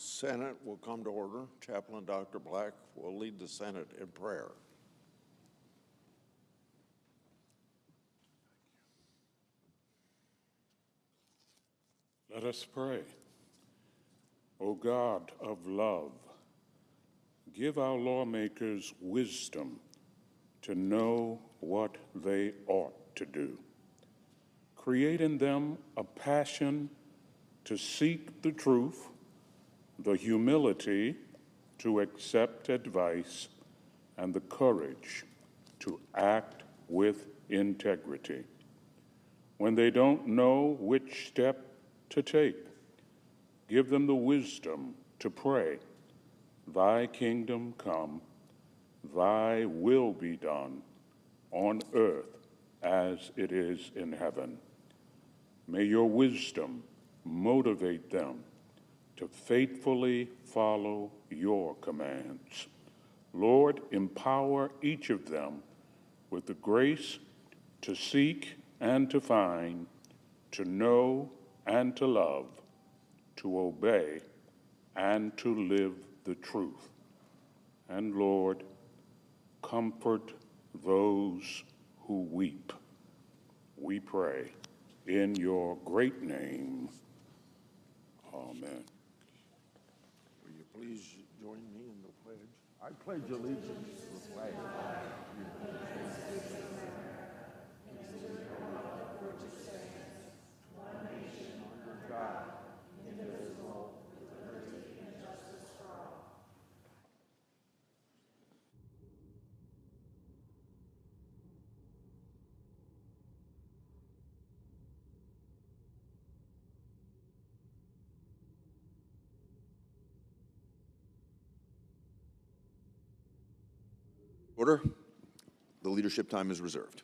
Senate will come to order. Chaplain Dr. Black will lead the Senate in prayer. Let us pray. O God of love, give our lawmakers wisdom to know what they ought to do. Create in them a passion to seek the truth, the humility to accept advice, and the courage to act with integrity. When they don't know which step to take, give them the wisdom to pray, "Thy kingdom come, thy will be done on earth as it is in heaven." May your wisdom motivate them to faithfully follow your commands. Lord, empower each of them with the grace to seek and to find, to know and to love, to obey and to live the truth. And Lord, comfort those who weep. We pray in your great name. Amen. Will you please join me in the pledge? I pledge allegiance to the flag of the United States of America and to the republic for which it stands, one nation under God, indivisible, with liberty and justice for all. Order. The leadership time is reserved.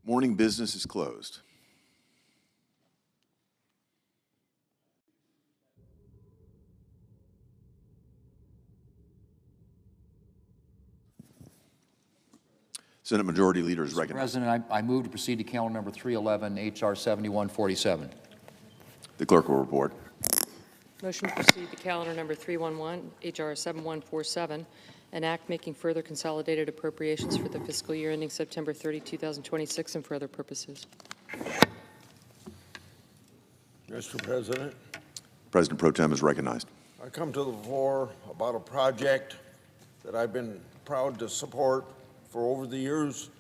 Morning business is closed. Senate Majority Leader is recognized. President, I move to proceed to calendar number 311, H.R. 7147. The clerk will report. Motion to proceed to calendar number 311, H.R. 7147, an act making further consolidated appropriations for the fiscal year ending September 30, 2026, and for other purposes. Mr. President, President Pro Tem is recognized. I come to the floor about a project that I've been proud to support for over the years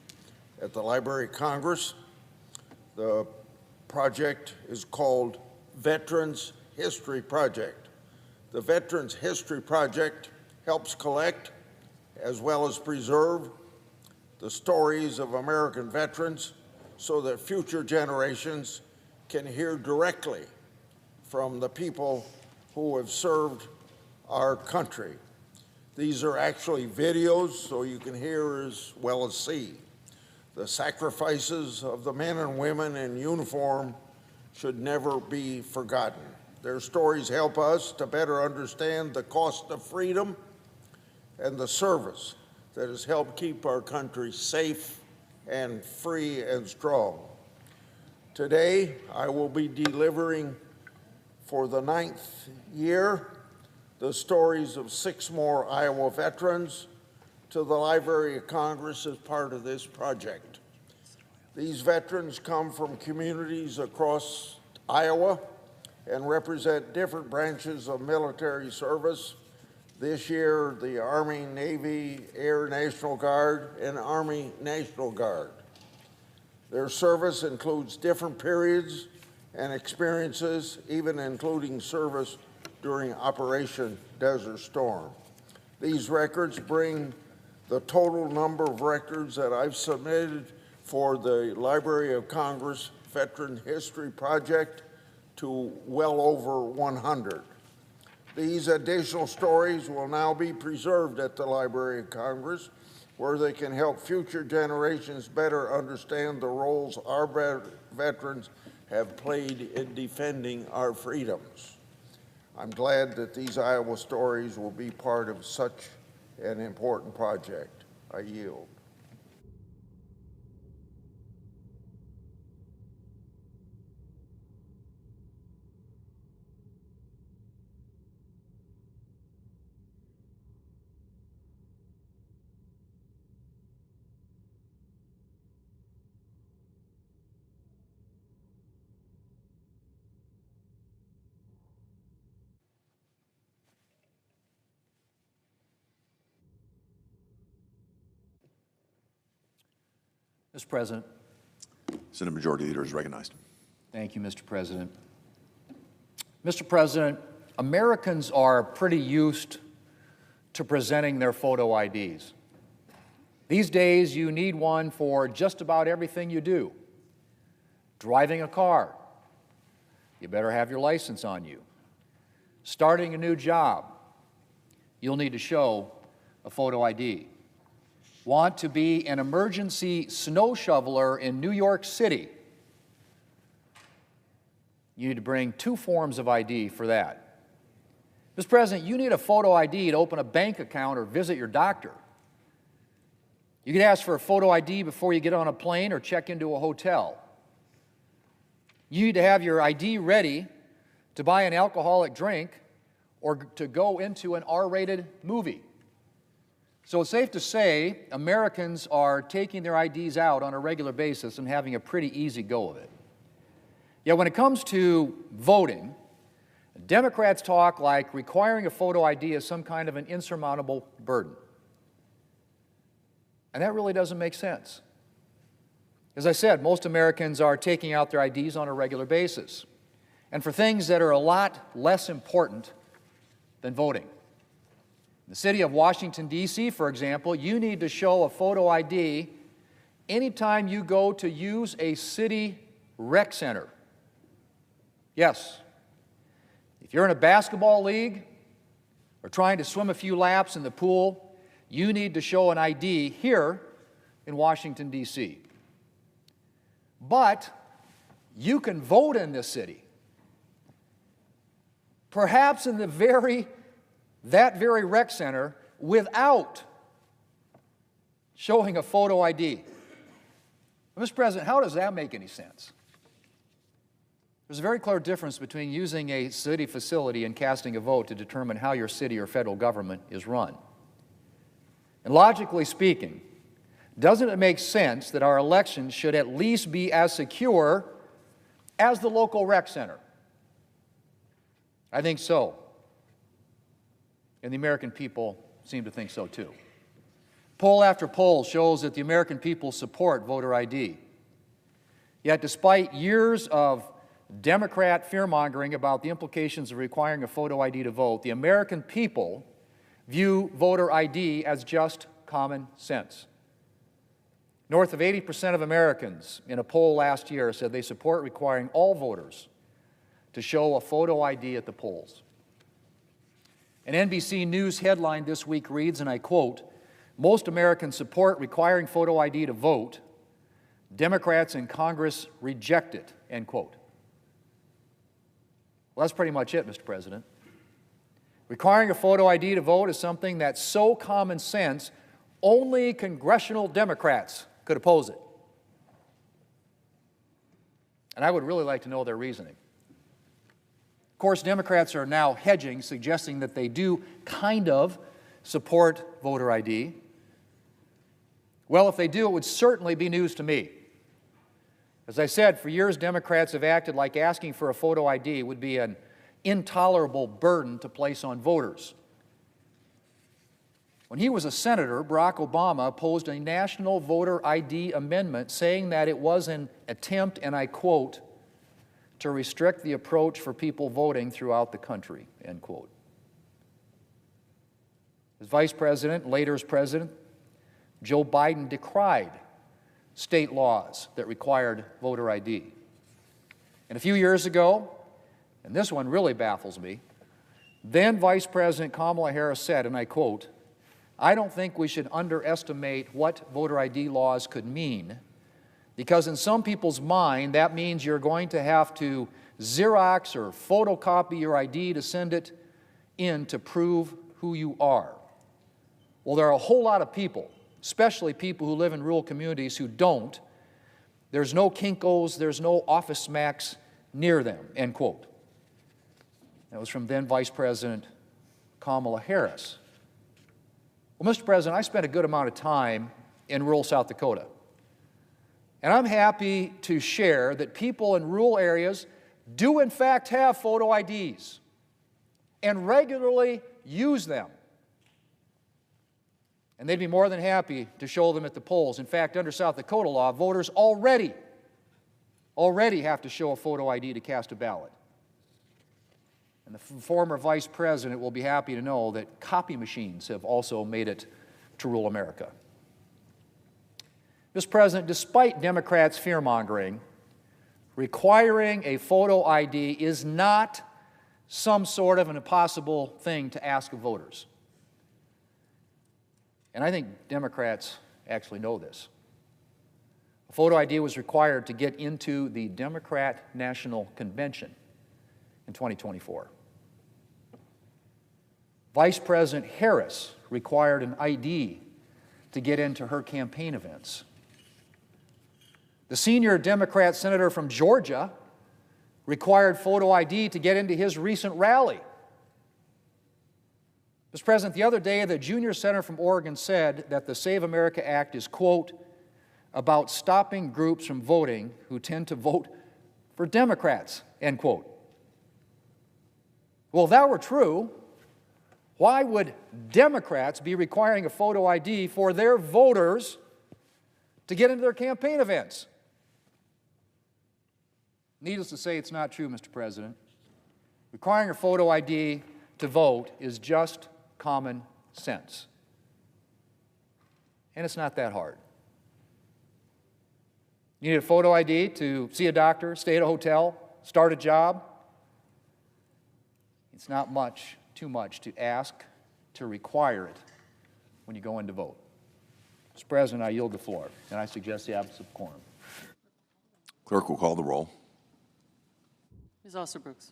at the Library of Congress. The project is called Veterans History Project. The Veterans History Project helps collect as well as preserve the stories of American veterans so that future generations can hear directly from the people who have served our country. These are actually videos, so you can hear as well as see. The sacrifices of the men and women in uniform should never be forgotten. Their stories help us to better understand the cost of freedom and the service that has helped keep our country safe and free and strong. Today, I will be delivering for the 9th year the stories of 6 more Iowa veterans to the Library of Congress as part of this project. These veterans come from communities across Iowa and represent different branches of military service. This year, the Army, Navy, Air National Guard, and Army National Guard. Their service includes different periods and experiences, even including service during Operation Desert Storm. These records bring the total number of records that I've submitted for the Library of Congress Veteran History Project to well over 100. These additional stories will now be preserved at the Library of Congress, where they can help future generations better understand the roles our veterans have played in defending our freedoms. I'm glad that these Iowa stories will be part of such an important project. I yield. Mr. President. Senate Majority Leader is recognized. Thank you, Mr. President. Mr. President, Americans are pretty used to presenting their photo IDs. These days, you need one for just about everything you do. Driving a car, you better have your license on you. Starting a new job, you'll need to show a photo ID. Want to be an emergency snow shoveler in New York City, you need to bring 2 forms of ID for that. Mr. President, you need a photo ID to open a bank account or visit your doctor. You could ask for a photo ID before you get on a plane or check into a hotel. You need to have your ID ready to buy an alcoholic drink or to go into an R-rated movie. So it's safe to say Americans are taking their IDs out on a regular basis and having a pretty easy go of it. Yet when it comes to voting, Democrats talk like requiring a photo ID is some kind of an insurmountable burden. And that really doesn't make sense. As I said, most Americans are taking out their IDs on a regular basis, and for things that are a lot less important than voting. In the city of Washington, D.C., for example, you need to show a photo ID anytime you go to use a city rec center. Yes, if you're in a basketball league or trying to swim a few laps in the pool, you need to show an ID here in Washington, D.C. But you can vote in this city. Perhaps in that very rec center without showing a photo ID. Mr. President, how does that make any sense? There's a very clear difference between using a city facility and casting a vote to determine how your city or federal government is run. And logically speaking, doesn't it make sense that our elections should at least be as secure as the local rec center? I think so. And the American people seem to think so too. Poll after poll shows that the American people support voter ID. Yet despite years of Democrat fear-mongering about the implications of requiring a photo ID to vote, the American people view voter ID as just common sense. North of 80% of Americans in a poll last year said they support requiring all voters to show a photo ID at the polls. An NBC News headline this week reads, and I quote, "Most Americans support requiring photo ID to vote. Democrats in Congress reject it," end quote. Well, that's pretty much it, Mr. President. Requiring a photo ID to vote is something that's so common sense, only congressional Democrats could oppose it. And I would really like to know their reasoning. Of course, Democrats are now hedging, suggesting that they do kind of support voter ID. Well, if they do, it would certainly be news to me. As I said, for years, Democrats have acted like asking for a photo ID would be an intolerable burden to place on voters. When he was a senator, Barack Obama opposed a national voter ID amendment saying that it was an attempt, and I quote, to restrict the approach for people voting throughout the country, end quote. As vice president, later as president, Joe Biden decried state laws that required voter ID. And a few years ago, and this one really baffles me, then Vice President Kamala Harris said, and I quote, "I don't think we should underestimate what voter ID laws could mean, because in some people's mind, that means you're going to have to Xerox or photocopy your ID to send it in to prove who you are." Well, there are a whole lot of people, especially people who live in rural communities, who don't. There's no Kinkos, there's no Office Max near them, end quote. That was from then Vice President Kamala Harris. Well, Mr. President, I spent a good amount of time in rural South Dakota. And I'm happy to share that people in rural areas do in fact have photo IDs and regularly use them. And they'd be more than happy to show them at the polls. In fact, under South Dakota law, voters already have to show a photo ID to cast a ballot. And the former Vice President will be happy to know that copy machines have also made it to rural America. Mr. President, despite Democrats' fear-mongering, requiring a photo ID is not some sort of an impossible thing to ask of voters. And I think Democrats actually know this. A photo ID was required to get into the Democrat National Convention in 2024. Vice President Harris required an ID to get into her campaign events. The senior Democrat senator from Georgia required photo ID to get into his recent rally. Mr. President, the other day, the junior senator from Oregon said that the Save America Act is, quote, about stopping groups from voting who tend to vote for Democrats, end quote. Well, if that were true, why would Democrats be requiring a photo ID for their voters to get into their campaign events? Needless to say, it's not true, Mr. President. Requiring a photo ID to vote is just common sense. And it's not that hard. You need a photo ID to see a doctor, stay at a hotel, start a job. It's not too much to ask to require it when you go in to vote. Mr. President, I yield the floor, and I suggest the absence of quorum. Clerk will call the roll. Ms. Alsobrooks.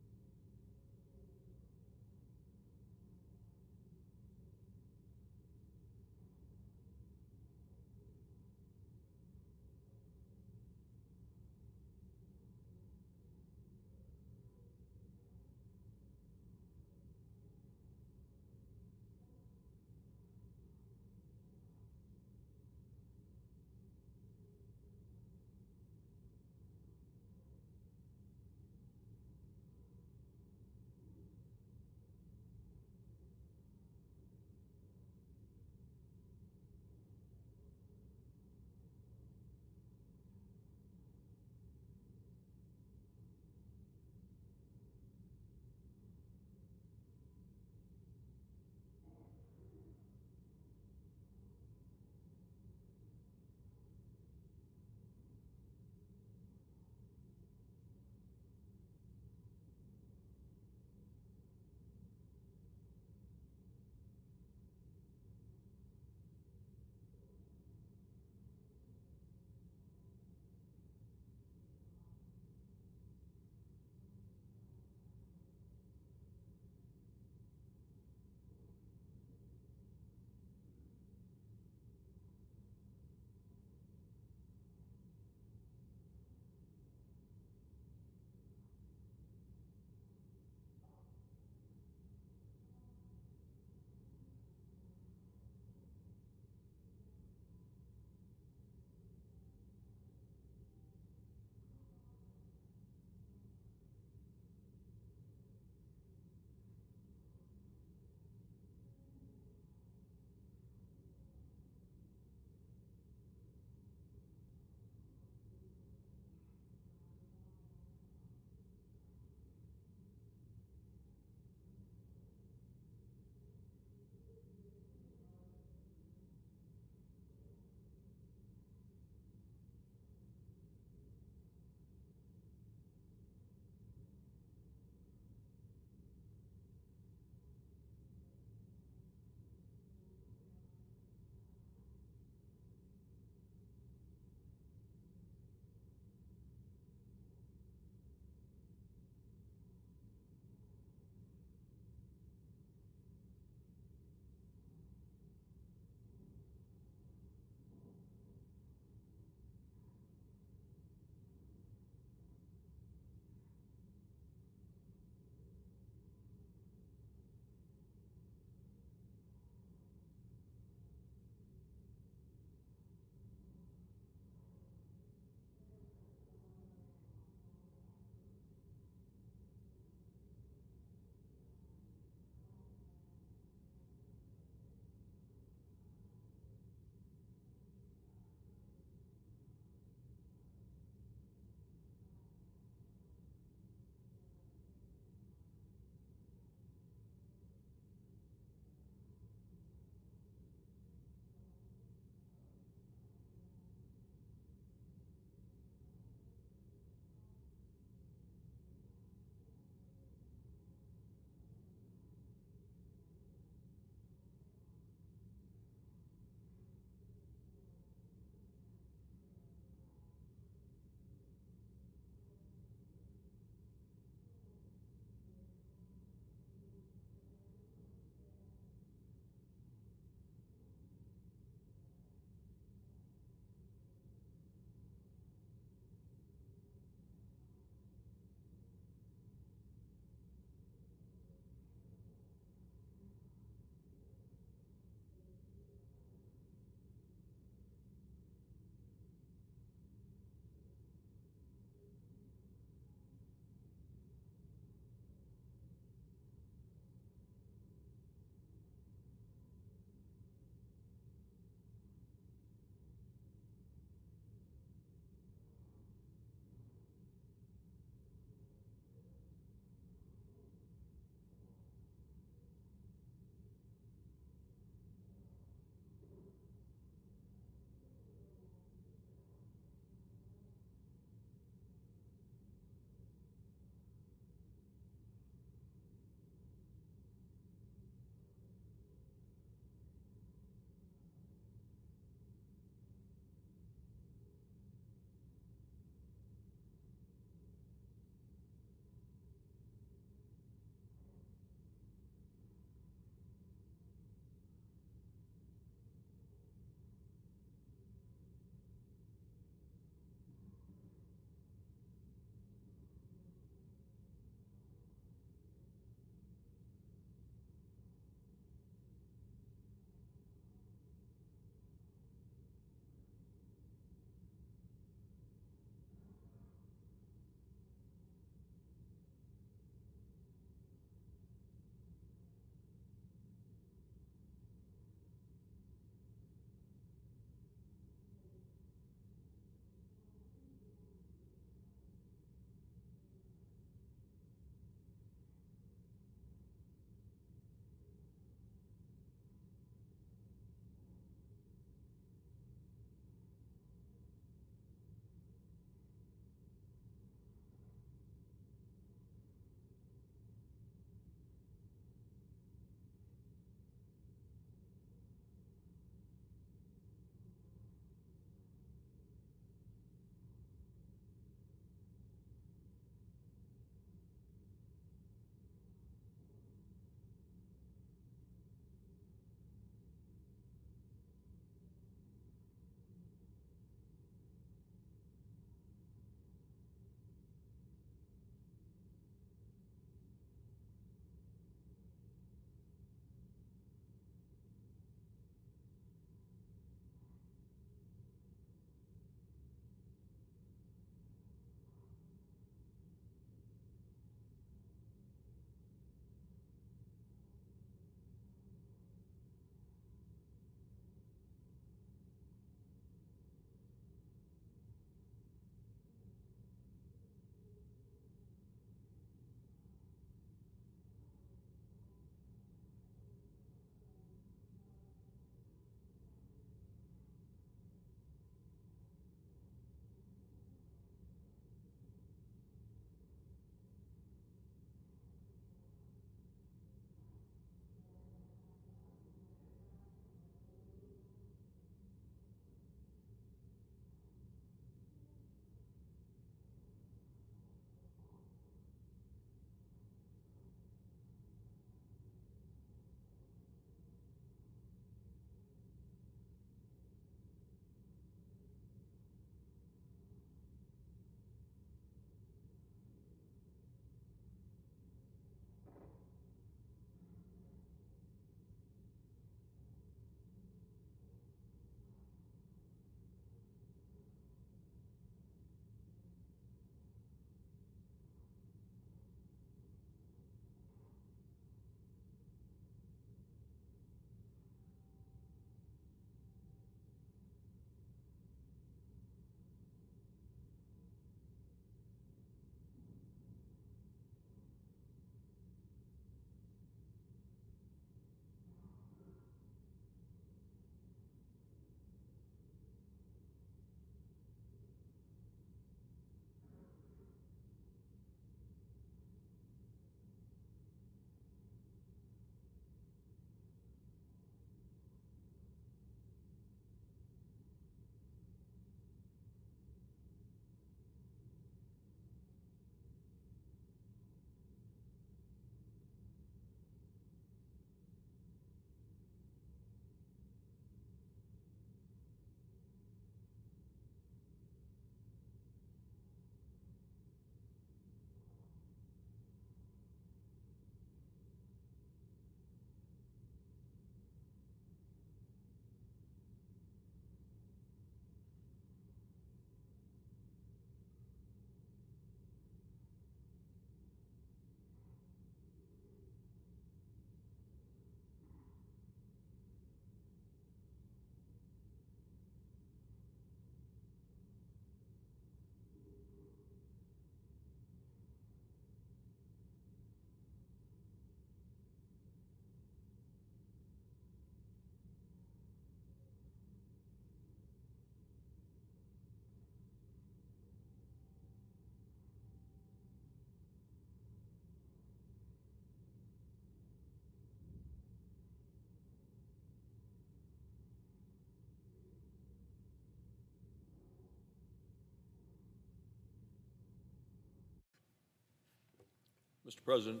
Mr. President.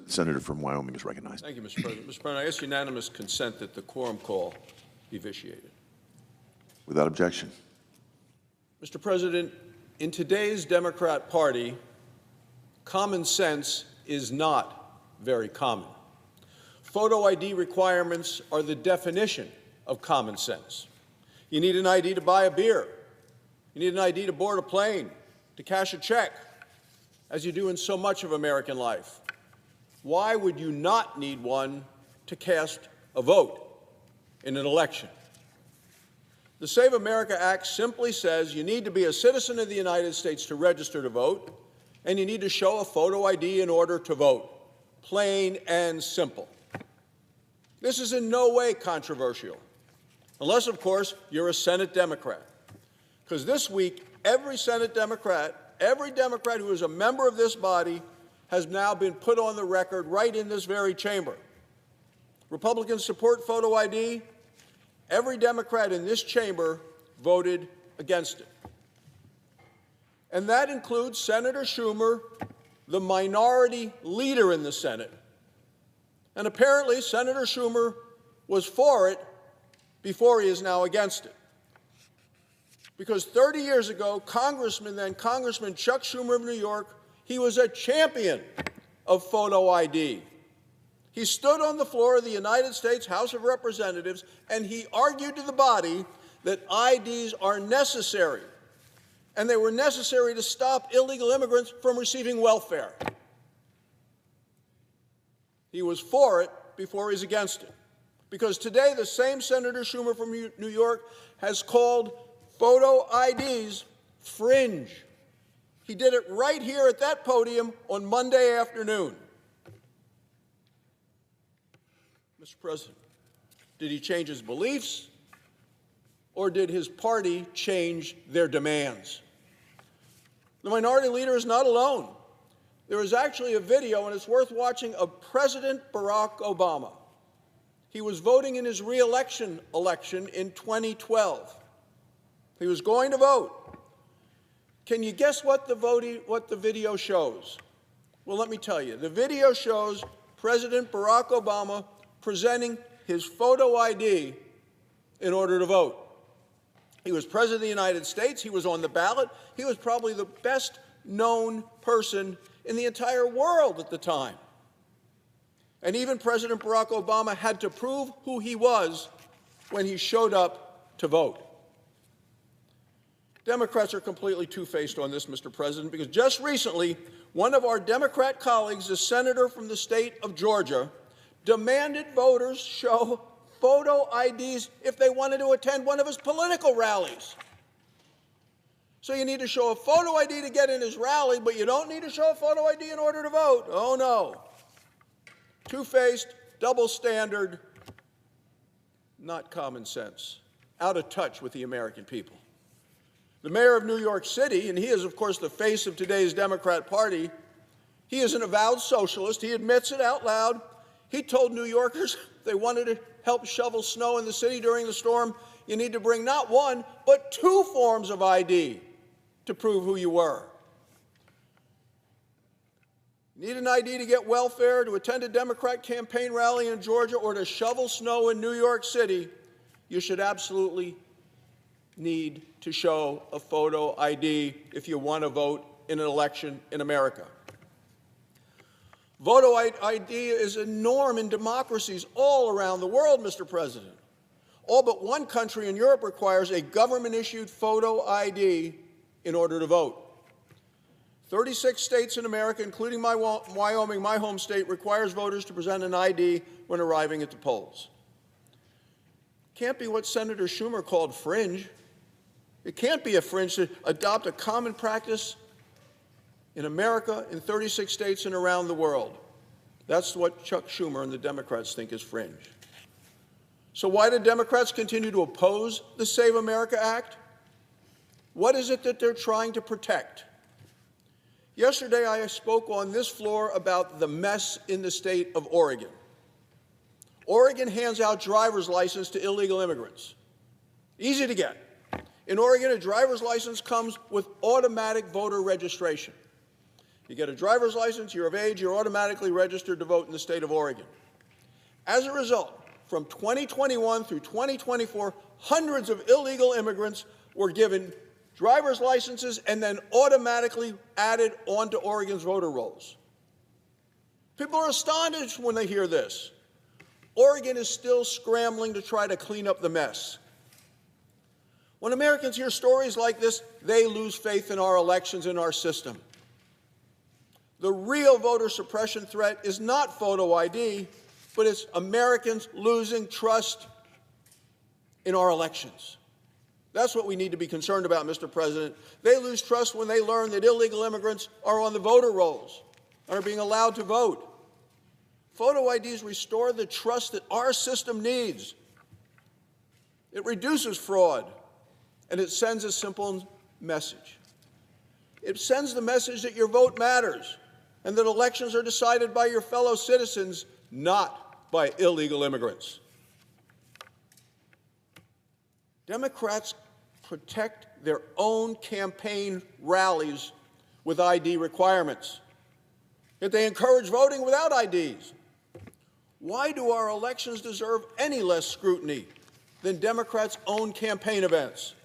Senator from Wyoming is recognized. Thank you, Mr. President. Mr. President, I ask unanimous consent that the quorum call be vitiated. Without objection. Mr. President, in today's Democrat Party, common sense is not very common. Photo ID requirements are the definition of common sense. You need an ID to buy a beer. You need an ID to board a plane, to cash a check, as you do in so much of American life. Why would you not need one to cast a vote in an election? The Save America Act simply says you need to be a citizen of the United States to register to vote, and you need to show a photo ID in order to vote. Plain and simple. This is in no way controversial, unless, of course, you're a Senate Democrat. Because this week, every Senate Democrat, every Democrat who is a member of this body has now been put on the record right in this very chamber. Republicans support photo ID. Every Democrat in this chamber voted against it. And that includes Senator Schumer, the minority leader in the Senate. And apparently, Senator Schumer was for it before he is now against it. Because 30 years ago, Congressman Chuck Schumer of New York, he was a champion of photo ID. He stood on the floor of the United States House of Representatives and he argued to the body that IDs are necessary, and they were necessary to stop illegal immigrants from receiving welfare. He was for it before he's against it. Because today, the same Senator Schumer from New York has called photo IDs fringe. He did it right here at that podium on Monday afternoon. Mr. President, did he change his beliefs, or did his party change their demands? The minority leader is not alone. There is actually a video, and it's worth watching, of President Barack Obama. He was voting in his re-election in 2012. He was going to vote. Can you guess what the video shows? Well, let me tell you. The video shows President Barack Obama presenting his photo ID in order to vote. He was President of the United States. He was on the ballot. He was probably the best-known person in the entire world at the time. And even President Barack Obama had to prove who he was when he showed up to vote. Democrats are completely two-faced on this, Mr. President, because just recently, one of our Democrat colleagues, a senator from the state of Georgia, demanded voters show photo IDs if they wanted to attend one of his political rallies. So you need to show a photo ID to get in his rally, but you don't need to show a photo ID in order to vote. Oh, no. Two-faced, double standard, not common sense, out of touch with the American people. The mayor of New York City, and he is, of course, the face of today's Democrat Party, he is an avowed socialist. He admits it out loud. He told New Yorkers they wanted to help shovel snow in the city during the storm, you need to bring not one, but two forms of ID to prove who you were. You need an ID to get welfare, to attend a Democrat campaign rally in Georgia, or to shovel snow in New York City, you should absolutely need to show a photo ID if you want to vote in an election in America. Photo ID is a norm in democracies all around the world, Mr. President. All but one country in Europe requires a government-issued photo ID in order to vote. 36 states in America, including Wyoming, my home state, requires voters to present an ID when arriving at the polls. Can't be what Senator Schumer called fringe. It can't be a fringe to adopt a common practice in America, in 36 states, and around the world. That's what Chuck Schumer and the Democrats think is fringe. So why do Democrats continue to oppose the Save America Act? What is it that they're trying to protect? Yesterday, I spoke on this floor about the mess in the state of Oregon. Oregon hands out driver's licenses to illegal immigrants. Easy to get. In Oregon, a driver's license comes with automatic voter registration. You get a driver's license, you're of age, you're automatically registered to vote in the state of Oregon. As a result, from 2021 through 2024, hundreds of illegal immigrants were given driver's licenses and then automatically added onto Oregon's voter rolls. People are astonished when they hear this. Oregon is still scrambling to try to clean up the mess. When Americans hear stories like this, they lose faith in our elections and our system. The real voter suppression threat is not photo ID, but it's Americans losing trust in our elections. That's what we need to be concerned about, Mr. President. They lose trust when they learn that illegal immigrants are on the voter rolls and are being allowed to vote. Photo IDs restore the trust that our system needs. It reduces fraud, and it sends a simple message. It sends the message that your vote matters and that elections are decided by your fellow citizens, not by illegal immigrants. Democrats protect their own campaign rallies with ID requirements, yet they encourage voting without IDs. Why do our elections deserve any less scrutiny than Democrats' own campaign events?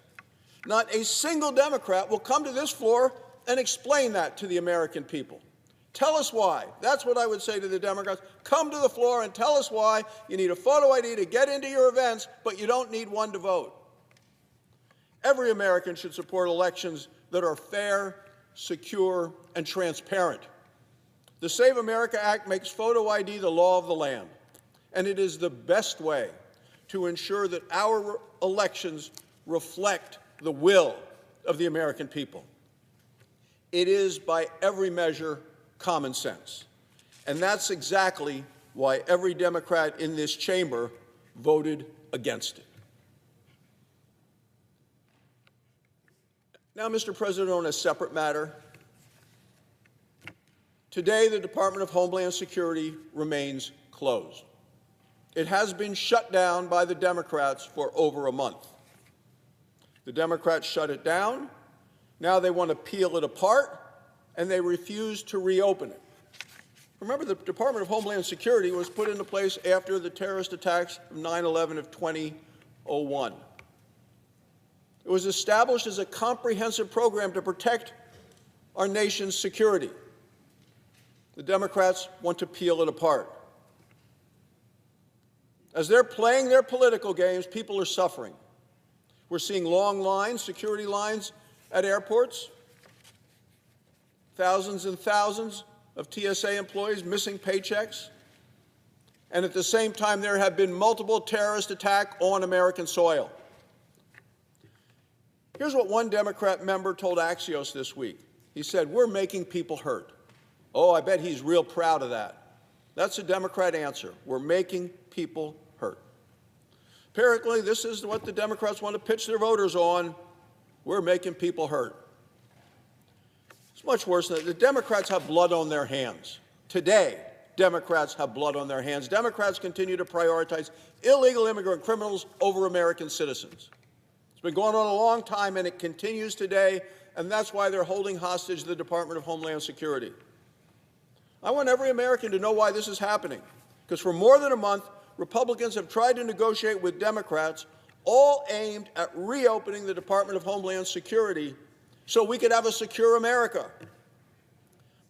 Not a single Democrat will come to this floor and explain that to the American people. Tell us why. That's what I would say to the Democrats. Come to the floor and tell us why you need a photo ID to get into your events, but you don't need one to vote. Every American should support elections that are fair, secure, and transparent. The Save America Act makes photo ID the law of the land, and it is the best way to ensure that our elections reflect the will of the American people. It is, by every measure, common sense. And that's exactly why every Democrat in this chamber voted against it. Now, Mr. President, on a separate matter, today the Department of Homeland Security remains closed. It has been shut down by the Democrats for over a month. The Democrats shut it down. Now they want to peel it apart, and they refuse to reopen it. Remember, the Department of Homeland Security was put into place after the terrorist attacks of 9/11 of 2001. It was established as a comprehensive program to protect our nation's security. The Democrats want to peel it apart. As they're playing their political games, people are suffering. We're seeing long lines, security lines at airports, thousands and thousands of TSA employees missing paychecks, and at the same time there have been multiple terrorist attacks on American soil. Here's what one Democrat member told Axios this week. He said, "We're making people hurt." Oh, I bet he's real proud of that. That's a Democrat answer. We're making people hurt. Apparently, this is what the Democrats want to pitch their voters on. We're making people hurt. It's much worse than that. The Democrats have blood on their hands. Today, Democrats have blood on their hands. Democrats continue to prioritize illegal immigrant criminals over American citizens. It's been going on a long time, and it continues today, and that's why they're holding hostage the Department of Homeland Security. I want every American to know why this is happening, because for more than a month, Republicans have tried to negotiate with Democrats, all aimed at reopening the Department of Homeland Security so we could have a secure America.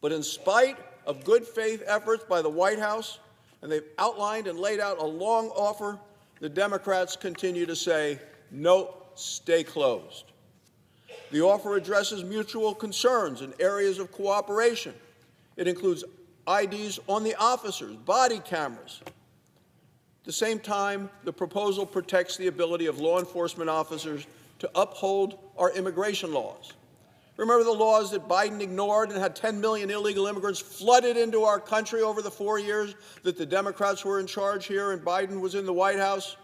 But in spite of good faith efforts by the White House, and they've outlined and laid out a long offer, the Democrats continue to say, no, stay closed. The offer addresses mutual concerns in areas of cooperation. It includes IDs on the officers, body cameras. At the same time, the proposal protects the ability of law enforcement officers to uphold our immigration laws. Remember the laws that Biden ignored and had 10 million illegal immigrants flooded into our country over the 4 years that the Democrats were in charge here and Biden was in the White House,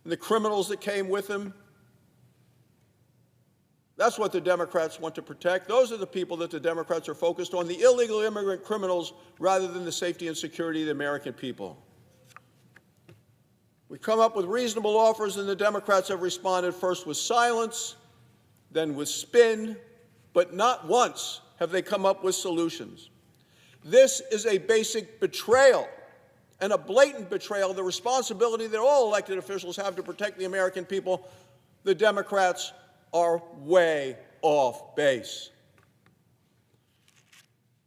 and the criminals that came with him? That's what the Democrats want to protect. Those are the people that the Democrats are focused on, the illegal immigrant criminals, rather than the safety and security of the American people. We come up with reasonable offers, and the Democrats have responded first with silence, then with spin, but not once have they come up with solutions. This is a basic betrayal and a blatant betrayal of the responsibility that all elected officials have to protect the American people. The Democrats are way off base.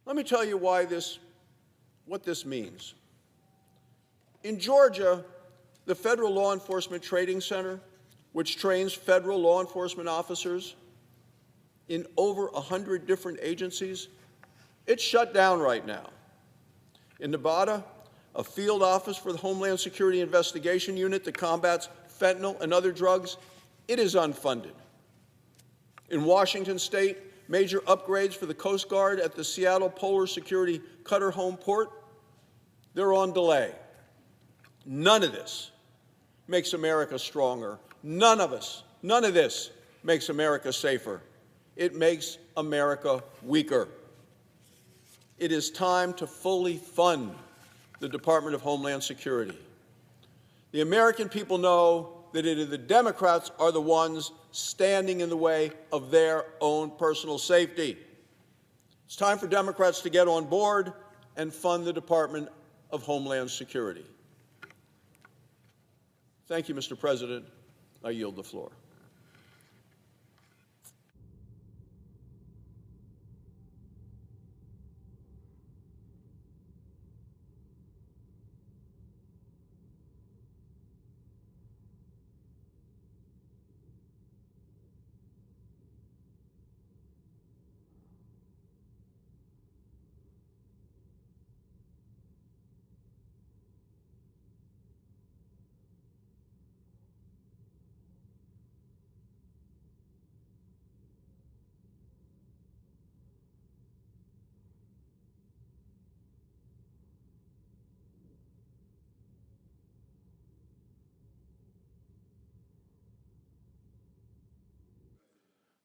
Let me tell you what this means. In Georgia, the Federal Law Enforcement Training Center, which trains federal law enforcement officers in over 100 different agencies, it's shut down right now. In Nevada, a field office for the Homeland Security Investigation Unit that combats fentanyl and other drugs, it is unfunded. In Washington State, major upgrades for the Coast Guard at the Seattle Polar Security Cutter Home Port, they're on delay. None of this makes America stronger. None of this makes America safer. It makes America weaker. It is time to fully fund the Department of Homeland Security. The American people know that the Democrats are the ones standing in the way of their own personal safety. It's time for Democrats to get on board and fund the Department of Homeland Security. Thank you, Mr. President. I yield the floor.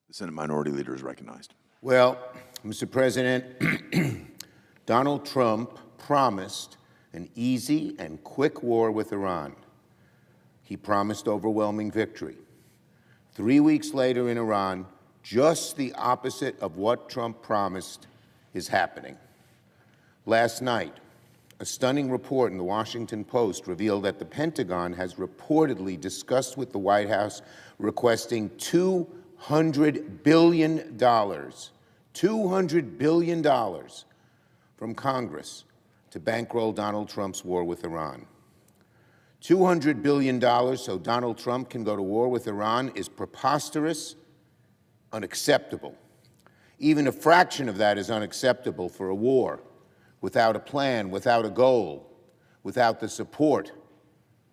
The Senate Minority Leader is recognized. Well, Mr. President, Donald Trump promised an easy and quick war with Iran. He promised overwhelming victory. 3 weeks later in Iran, just the opposite of what Trump promised is happening. Last night, a stunning report in the Washington Post revealed that the Pentagon has reportedly discussed with the White House requesting $200 billion from Congress to bankroll Donald Trump's war with Iran. $200 billion so Donald Trump can go to war with Iran is preposterous, unacceptable. Even a fraction of that is unacceptable for a war without a plan, without a goal, without the support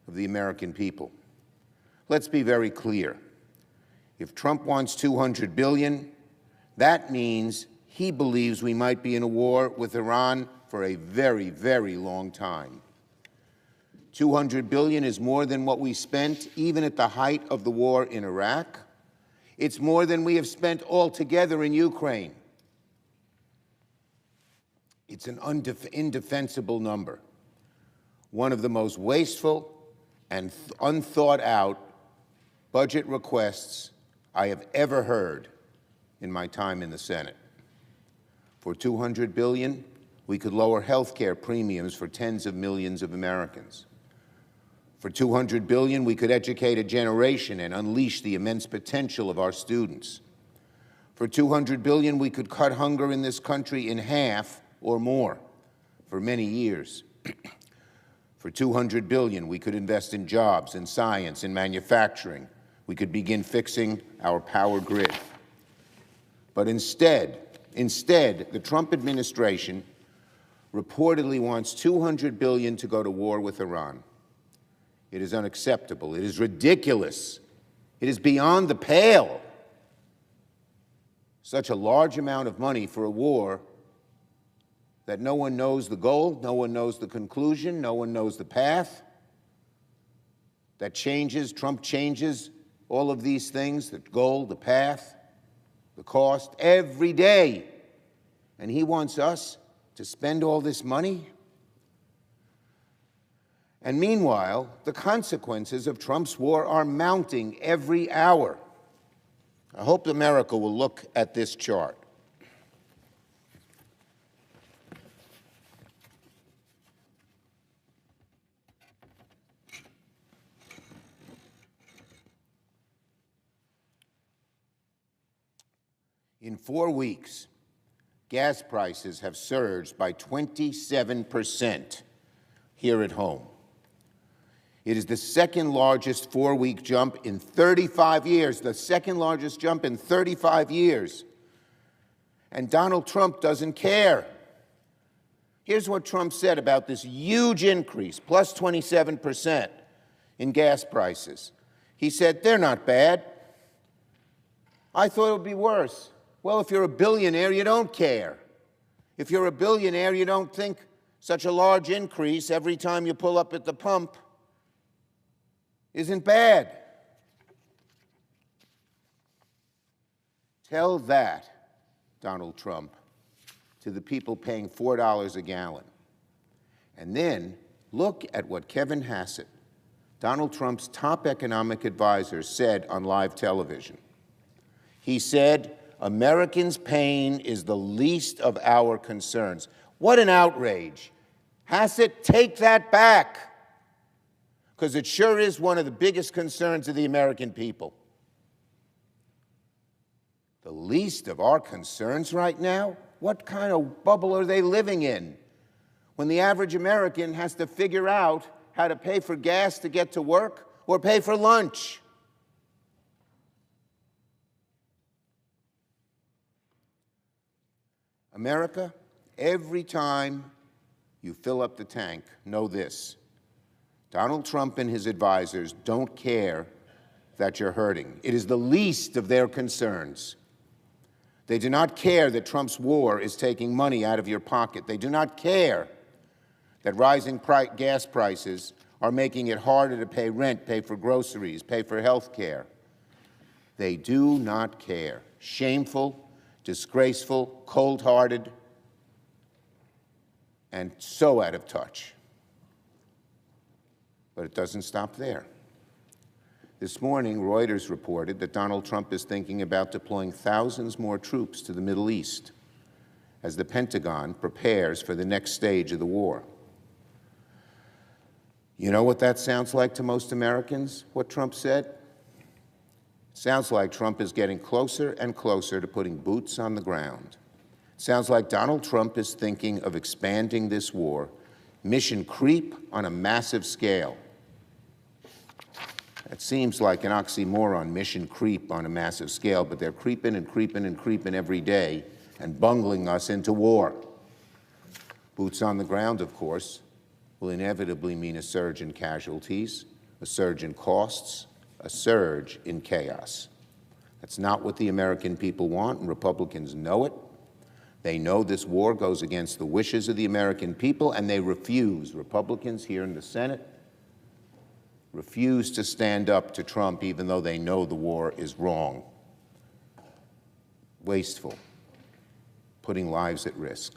of the American people. Let's be very clear. If Trump wants $200 billion, that means he believes we might be in a war with Iran for a very, very long time. $200 billion is more than what we spent even at the height of the war in Iraq. It's more than we have spent altogether in Ukraine. It's an indefensible number, one of the most wasteful and unthought out budget requests I have ever heard in my time in the Senate. For $200 billion, we could lower health care premiums for tens of millions of Americans. For $200 billion, we could educate a generation and unleash the immense potential of our students. For $200 billion, we could cut hunger in this country in half or more for many years. For $200 billion, we could invest in jobs, in science, in manufacturing. We could begin fixing our power grid. But instead, the Trump administration reportedly wants $200 billion to go to war with Iran. It is unacceptable. It is ridiculous. It is beyond the pale. Such a large amount of money for a war that no one knows the goal, no one knows the conclusion, no one knows the path. That changes, Trump changes all of these things, the goal, the path, the cost, every day. And he wants us to spend all this money? And meanwhile, the consequences of Trump's war are mounting every hour. I hope America will look at this chart. In 4 weeks, gas prices have surged by 27% here at home. It is the second largest 4-week jump in 35 years, the second largest jump in 35 years. And Donald Trump doesn't care. Here's what Trump said about this huge increase, plus 27% in gas prices. He said, "They're not bad. I thought it would be worse." Well, if you're a billionaire, you don't care. If you're a billionaire, you don't think such a large increase every time you pull up at the pump isn't bad. Tell that, Donald Trump, to the people paying $4 a gallon. And then look at what Kevin Hassett, Donald Trump's top economic advisor, said on live television. He said, "Americans' pain is the least of our concerns." What an outrage. Hassett, take that back, because it sure is one of the biggest concerns of the American people. The least of our concerns right now? What kind of bubble are they living in when the average American has to figure out how to pay for gas to get to work or pay for lunch? America, every time you fill up the tank, know this: Donald Trump and his advisors don't care that you're hurting. It is the least of their concerns. They do not care that Trump's war is taking money out of your pocket. They do not care that rising gas prices are making it harder to pay rent, pay for groceries, pay for health care. They do not care. Shameful, disgraceful, cold-hearted, and so out of touch. But it doesn't stop there. This morning, Reuters reported that Donald Trump is thinking about deploying thousands more troops to the Middle East as the Pentagon prepares for the next stage of the war. You know what that sounds like to most Americans, what Trump said? It sounds like Trump is getting closer and closer to putting boots on the ground. It sounds like Donald Trump is thinking of expanding this war, mission creep on a massive scale. It seems like an oxymoron, mission creep on a massive scale, but they're creeping and creeping and creeping every day and bungling us into war. Boots on the ground, of course, will inevitably mean a surge in casualties, a surge in costs, a surge in chaos. That's not what the American people want, and Republicans know it. They know this war goes against the wishes of the American people, and they refuse. Republicans here in the Senate refuse to stand up to Trump, even though they know the war is wrong, wasteful, putting lives at risk.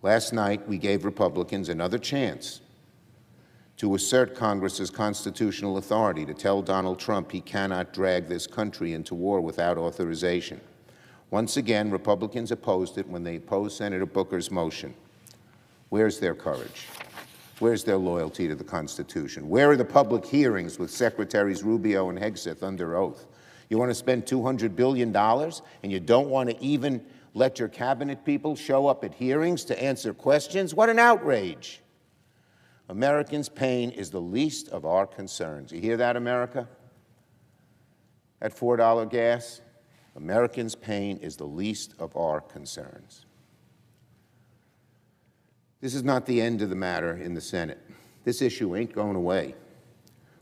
Last night, we gave Republicans another chance to assert Congress's constitutional authority to tell Donald Trump he cannot drag this country into war without authorization. Once again, Republicans opposed it when they opposed Senator Booker's motion. Where's their courage? Where's their loyalty to the Constitution? Where are the public hearings with Secretaries Rubio and Hegseth under oath? You want to spend $200 billion and you don't want to even let your cabinet people show up at hearings to answer questions? What an outrage. Americans' pain is the least of our concerns. You hear that, America? At $4 gas, Americans' pain is the least of our concerns. This is not the end of the matter in the Senate. This issue ain't going away.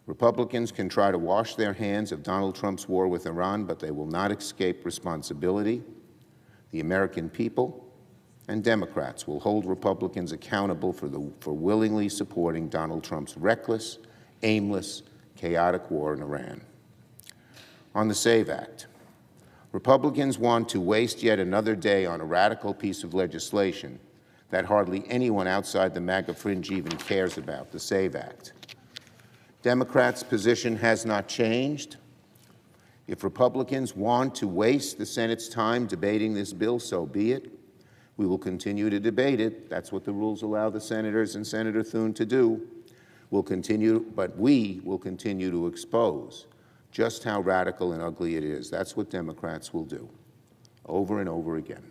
Republicans can try to wash their hands of Donald Trump's war with Iran, but they will not escape responsibility. The American people and Democrats will hold Republicans accountable for willingly supporting Donald Trump's reckless, aimless, chaotic war in Iran. On the SAVE Act, Republicans want to waste yet another day on a radical piece of legislation that hardly anyone outside the MAGA fringe even cares about, the SAVE Act. Democrats' position has not changed. If Republicans want to waste the Senate's time debating this bill, so be it. We will continue to debate it. That's what the rules allow the senators and Senator Thune to do. We'll continue, but we will continue to expose just how radical and ugly it is. That's what Democrats will do, over and over again.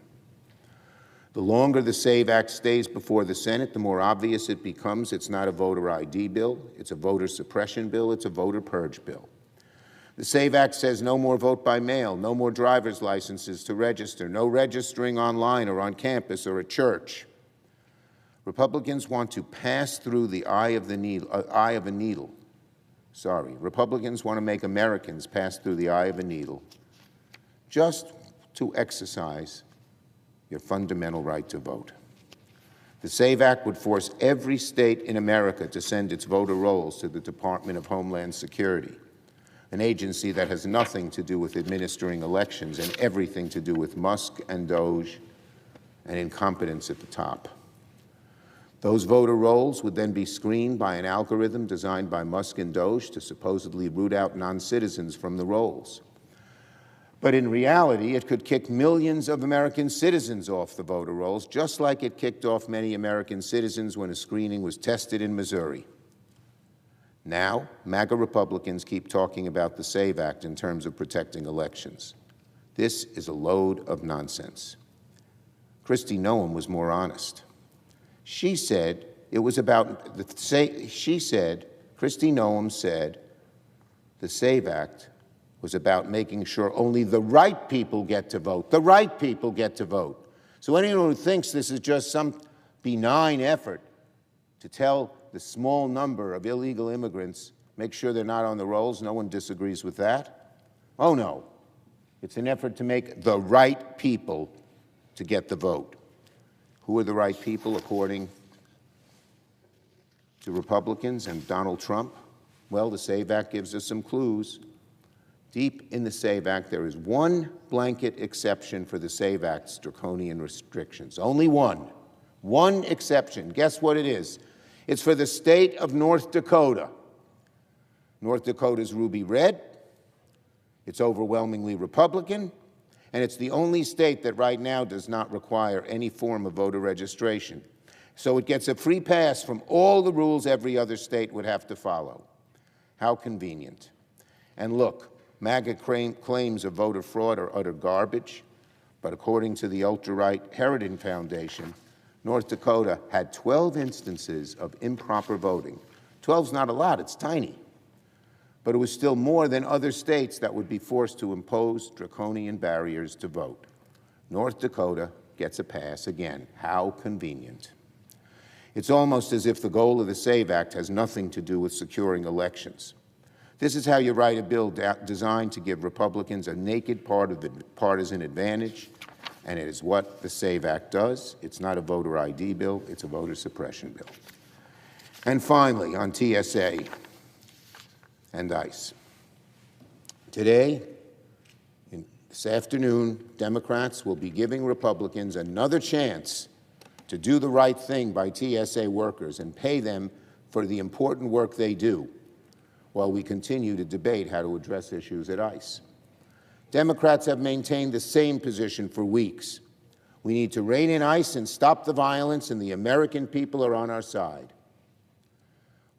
The longer the SAVE Act stays before the Senate, the more obvious it becomes it's not a voter ID bill, it's a voter suppression bill, it's a voter purge bill. The SAVE Act says no more vote by mail, no more driver's licenses to register, no registering online or on campus or at church. Republicans want to pass through the eye of a needle. Republicans want to make Americans pass through the eye of a needle just to exercise your fundamental right to vote. The SAVE Act would force every state in America to send its voter rolls to the Department of Homeland Security, an agency that has nothing to do with administering elections and everything to do with Musk and Doge and incompetence at the top. Those voter rolls would then be screened by an algorithm designed by Musk and Doge to supposedly root out non-citizens from the rolls. But in reality, it could kick millions of American citizens off the voter rolls, just like it kicked off many American citizens when a screening was tested in Missouri. Now, MAGA Republicans keep talking about the SAVE Act in terms of protecting elections. This is a load of nonsense. Kristi Noem was more honest. She said it was about Kristi Noem said the SAVE Act was about making sure only the right people get to vote. The right people get to vote. So anyone who thinks this is just some benign effort to tell the small number of illegal immigrants, make sure they're not on the rolls, no one disagrees with that. Oh no, it's an effort to make the right people to get the vote. Who are the right people according to Republicans and Donald Trump? Well, the SAVE Act gives us some clues. Deep in the SAVE Act, there is one blanket exception for the SAVE Act's draconian restrictions. Only one. One exception. Guess what it is? It's for the state of North Dakota. North Dakota's ruby red. It's overwhelmingly Republican. And it's the only state that right now does not require any form of voter registration. So it gets a free pass from all the rules every other state would have to follow. How convenient. And look, MAGA claims of voter fraud are utter garbage, but according to the ultra-right Heritage Foundation, North Dakota had 12 instances of improper voting. 12's not a lot, it's tiny. But it was still more than other states that would be forced to impose draconian barriers to vote. North Dakota gets a pass again. How convenient. It's almost as if the goal of the SAVE Act has nothing to do with securing elections. This is how you write a bill designed to give Republicans a naked partisan advantage, and it is what the SAVE Act does. It's not a voter ID bill, it's a voter suppression bill. And finally, on TSA and ICE. Today, this afternoon, Democrats will be giving Republicans another chance to do the right thing by TSA workers and pay them for the important work they do while we continue to debate how to address issues at ICE. Democrats have maintained the same position for weeks. We need to rein in ICE and stop the violence, and the American people are on our side.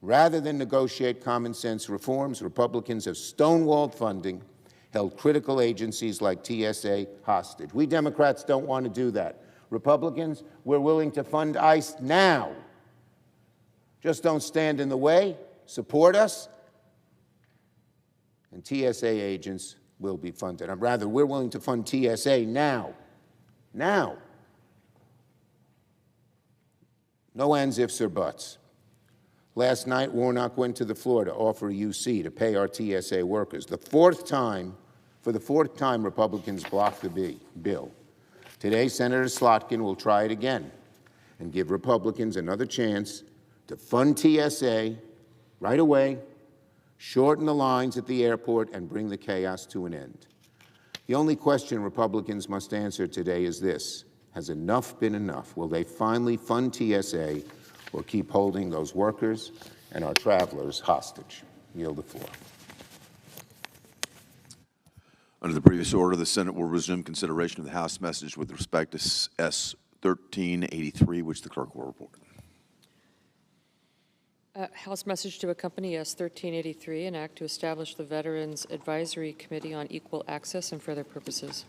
Rather than negotiate common sense reforms, Republicans have stonewalled funding, held critical agencies like TSA hostage. We Democrats don't want to do that. Republicans, we're willing to fund ICE now. Just don't stand in the way, support us, and TSA agents will be funded. Or rather, we're willing to fund TSA now. Now. No ands, ifs, or buts. Last night, Warnock went to the floor to offer a UC to pay our TSA workers. For the fourth time, Republicans blocked the bill. Today, Senator Slotkin will try it again and give Republicans another chance to fund TSA right away, shorten the lines at the airport, and bring the chaos to an end. The only question Republicans must answer today is this: Has enough been enough? Will they finally fund TSA or keep holding those workers and our travelers hostage? Yield the floor. Under the previous order, the Senate will resume consideration of the House message with respect to S. 1383, which the clerk will report. House message to accompany S. 1383, an act to establish the Veterans Advisory Committee on Equal Access and for other purposes.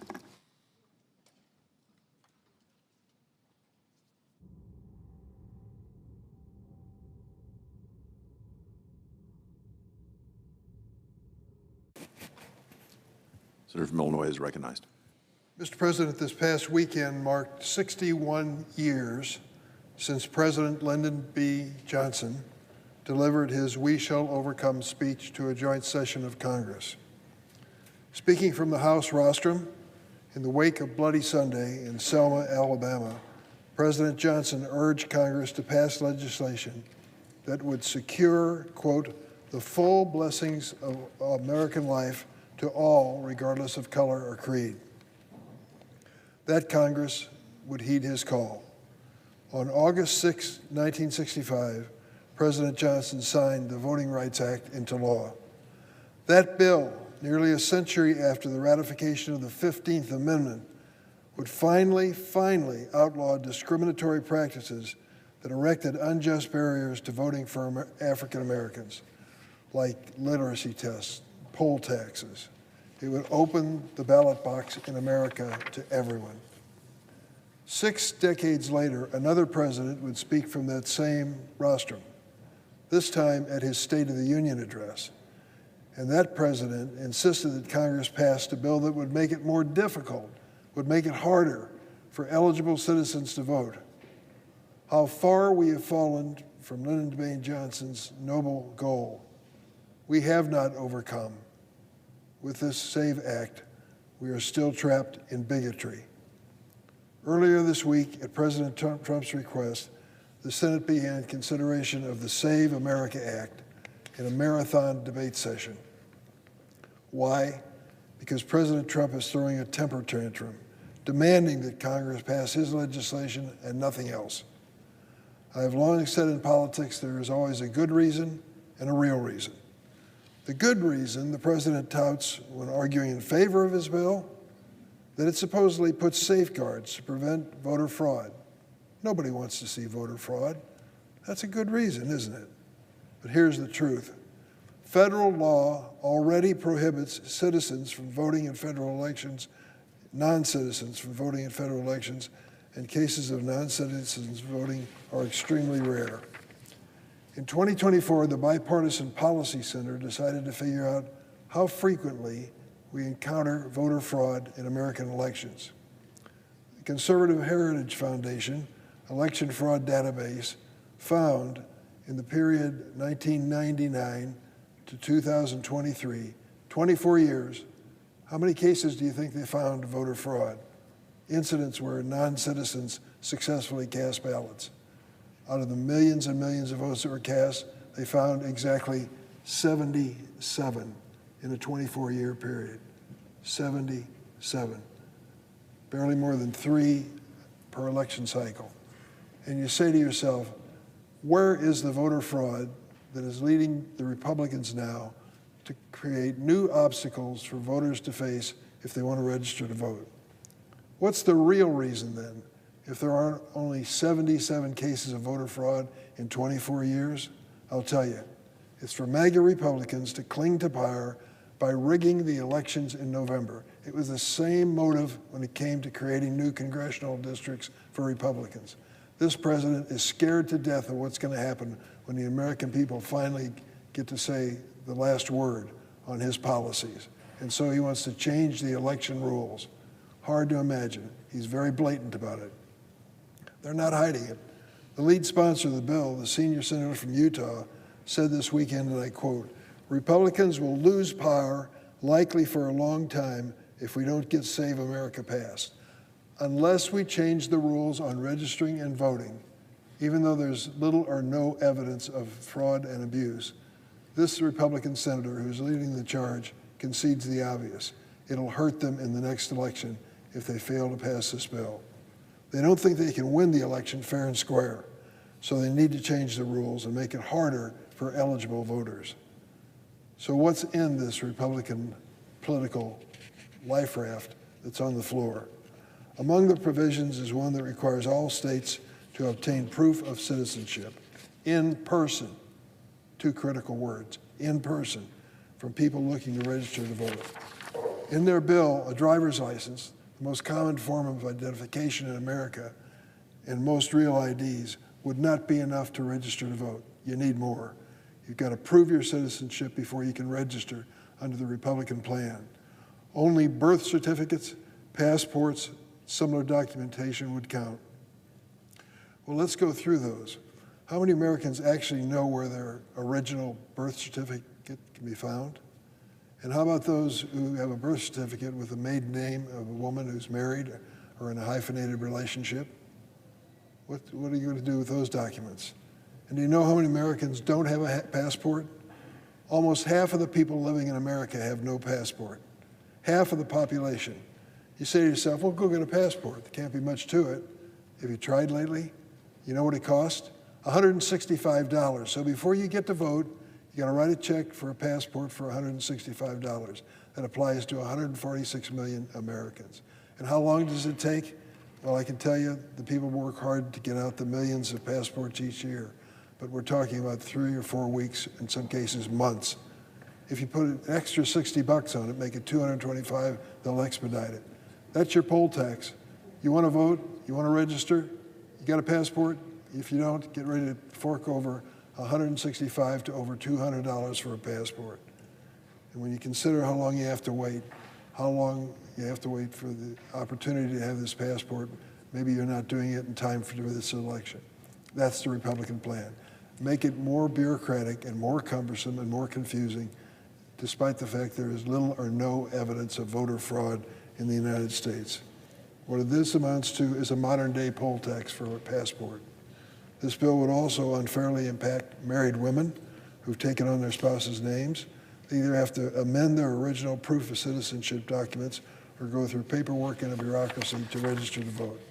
Senator from Illinois is recognized. Mr. President, this past weekend marked 61 years since President Lyndon B. Johnson delivered his "We Shall Overcome" speech to a joint session of Congress. Speaking from the House rostrum in the wake of Bloody Sunday in Selma, Alabama, President Johnson urged Congress to pass legislation that would secure, quote, "the full blessings of American life to all, regardless of color or creed." That Congress would heed his call. On August 6, 1965, President Johnson signed the Voting Rights Act into law. That bill, nearly a century after the ratification of the 15th Amendment, would finally outlaw discriminatory practices that erected unjust barriers to voting for African Americans, like literacy tests, poll taxes. It would open the ballot box in America to everyone. 6 decades later, another president would speak from that same rostrum, this time at his State of the Union address. And that president insisted that Congress passed a bill that would make it more difficult, would make it harder for eligible citizens to vote. How far we have fallen from Lyndon B. Johnson's noble goal. We have not overcome. With this SAVE Act, we are still trapped in bigotry. Earlier this week, at President Trump's request, the Senate began consideration of the Save America Act in a marathon debate session. Why? Because President Trump is throwing a temper tantrum, demanding that Congress pass his legislation and nothing else. I have long said in politics there is always a good reason and a real reason. The good reason the president touts when arguing in favor of his bill, that it supposedly puts safeguards to prevent voter fraud. Nobody wants to see voter fraud. That's a good reason, isn't it? But here's the truth. Federal law already prohibits citizens from voting in federal elections, non-citizens from voting in federal elections, and cases of non-citizens voting are extremely rare. In 2024, the Bipartisan Policy Center decided to figure out how frequently we encounter voter fraud in American elections. The Conservative Heritage Foundation Election Fraud Database found in the period 1999 to 2023, 24 years, how many cases do you think they found of voter fraud? Incidents where non-citizens successfully cast ballots. Out of the millions and millions of votes that were cast, they found exactly 77 in a 24-year period. 77. Barely more than 3 per election cycle. And you say to yourself, where is the voter fraud that is leading the Republicans now to create new obstacles for voters to face if they want to register to vote? What's the real reason then, if there aren't only 77 cases of voter fraud in 24 years? I'll tell you, it's for MAGA Republicans to cling to power by rigging the elections in November. It was the same motive when it came to creating new congressional districts for Republicans. This president is scared to death of what's going to happen when the American people finally get to say the last word on his policies. And so he wants to change the election rules. Hard to imagine. He's very blatant about it. They're not hiding it. The lead sponsor of the bill, the senior senator from Utah, said this weekend, and I quote, "Republicans will lose power, likely for a long time, if we don't get Save America passed. Unless we change the rules on registering and voting, even though there's little or no evidence of fraud and abuse, this Republican senator who's leading the charge concedes the obvious. It'll hurt them in the next election if they fail to pass this bill." They don't think they can win the election fair and square, so they need to change the rules and make it harder for eligible voters. So what's in this Republican political life raft that's on the floor? Among the provisions is one that requires all states to obtain proof of citizenship in person, two critical words, in person, from people looking to register to vote. In their bill, a driver's license, the most common form of identification in America, and most real IDs, would not be enough to register to vote. You need more. You've got to prove your citizenship before you can register under the Republican plan. Only birth certificates, passports, similar documentation would count. Well, let's go through those. How many Americans actually know where their original birth certificate can be found? And how about those who have a birth certificate with the maiden name of a woman who's married or in a hyphenated relationship? What are you going to do with those documents? And do you know how many Americans don't have a passport? Almost half of the people living in America have no passport. Half of the population. You say to yourself, well, go get a passport. There can't be much to it. Have you tried lately? You know what it costs? $165. So before you get to vote, you got to write a check for a passport for $165. That applies to 146 million Americans. And how long does it take? Well, I can tell you the people work hard to get out the millions of passports each year, but we're talking about 3 or 4 weeks, in some cases months. If you put an extra $60 on it, make it $225, they'll expedite it. That's your poll tax. You want to vote? You want to register? You got a passport? If you don't, get ready to fork over $165 to over $200 for a passport. And when you consider how long you have to wait, how long you have to wait for the opportunity to have this passport, maybe you're not doing it in time for this election. That's the Republican plan. Make it more bureaucratic and more cumbersome and more confusing, despite the fact there is little or no evidence of voter fraud in the United States. What this amounts to is a modern-day poll tax for a passport. This bill would also unfairly impact married women who've taken on their spouses' names. They either have to amend their original proof of citizenship documents or go through paperwork and a bureaucracy to register to vote.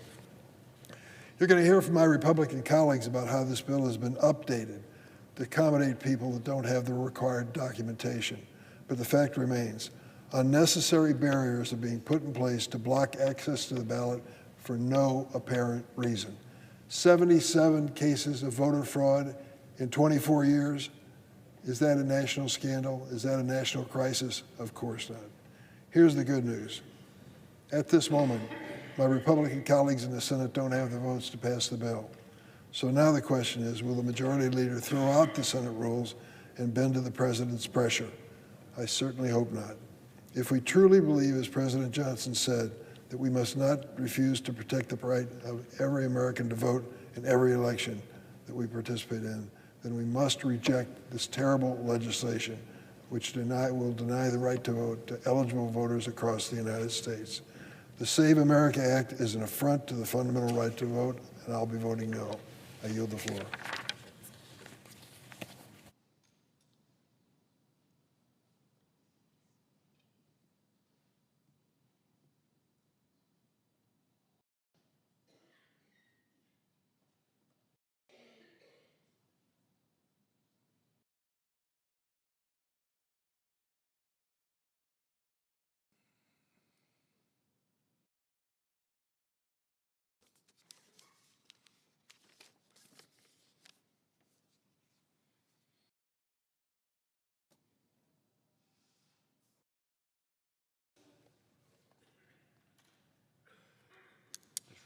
You're going to hear from my Republican colleagues about how this bill has been updated to accommodate people that don't have the required documentation. But the fact remains, unnecessary barriers are being put in place to block access to the ballot for no apparent reason. 77 cases of voter fraud in 24 years. Is that a national scandal? Is that a national crisis? Of course not. Here's the good news. At this moment, my Republican colleagues in the Senate don't have the votes to pass the bill. So now the question is, will the majority leader throw out the Senate rules and bend to the president's pressure? I certainly hope not. If we truly believe, as President Johnson said, that we must not refuse to protect the right of every American to vote in every election that we participate in, then we must reject this terrible legislation which will deny the right to vote to eligible voters across the United States. The Save America Act is an affront to the fundamental right to vote, and I'll be voting no. I yield the floor.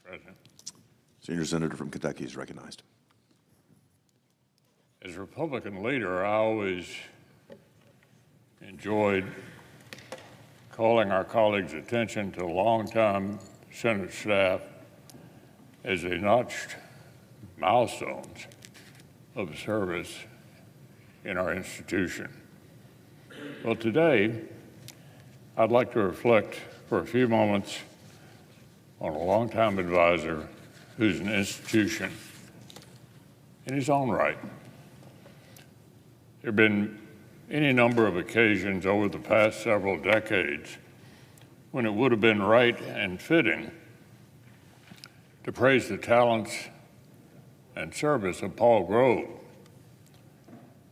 President. Senior Senator from Kentucky is recognized. As a Republican leader, I always enjoyed calling our colleagues' attention to longtime Senate staff as they notched milestones of service in our institution. Well, today, I'd like to reflect for a few moments on a longtime advisor who's an institution in his own right. There have been any number of occasions over the past several decades when it would have been right and fitting to to praise the talents and service of Paul Grove.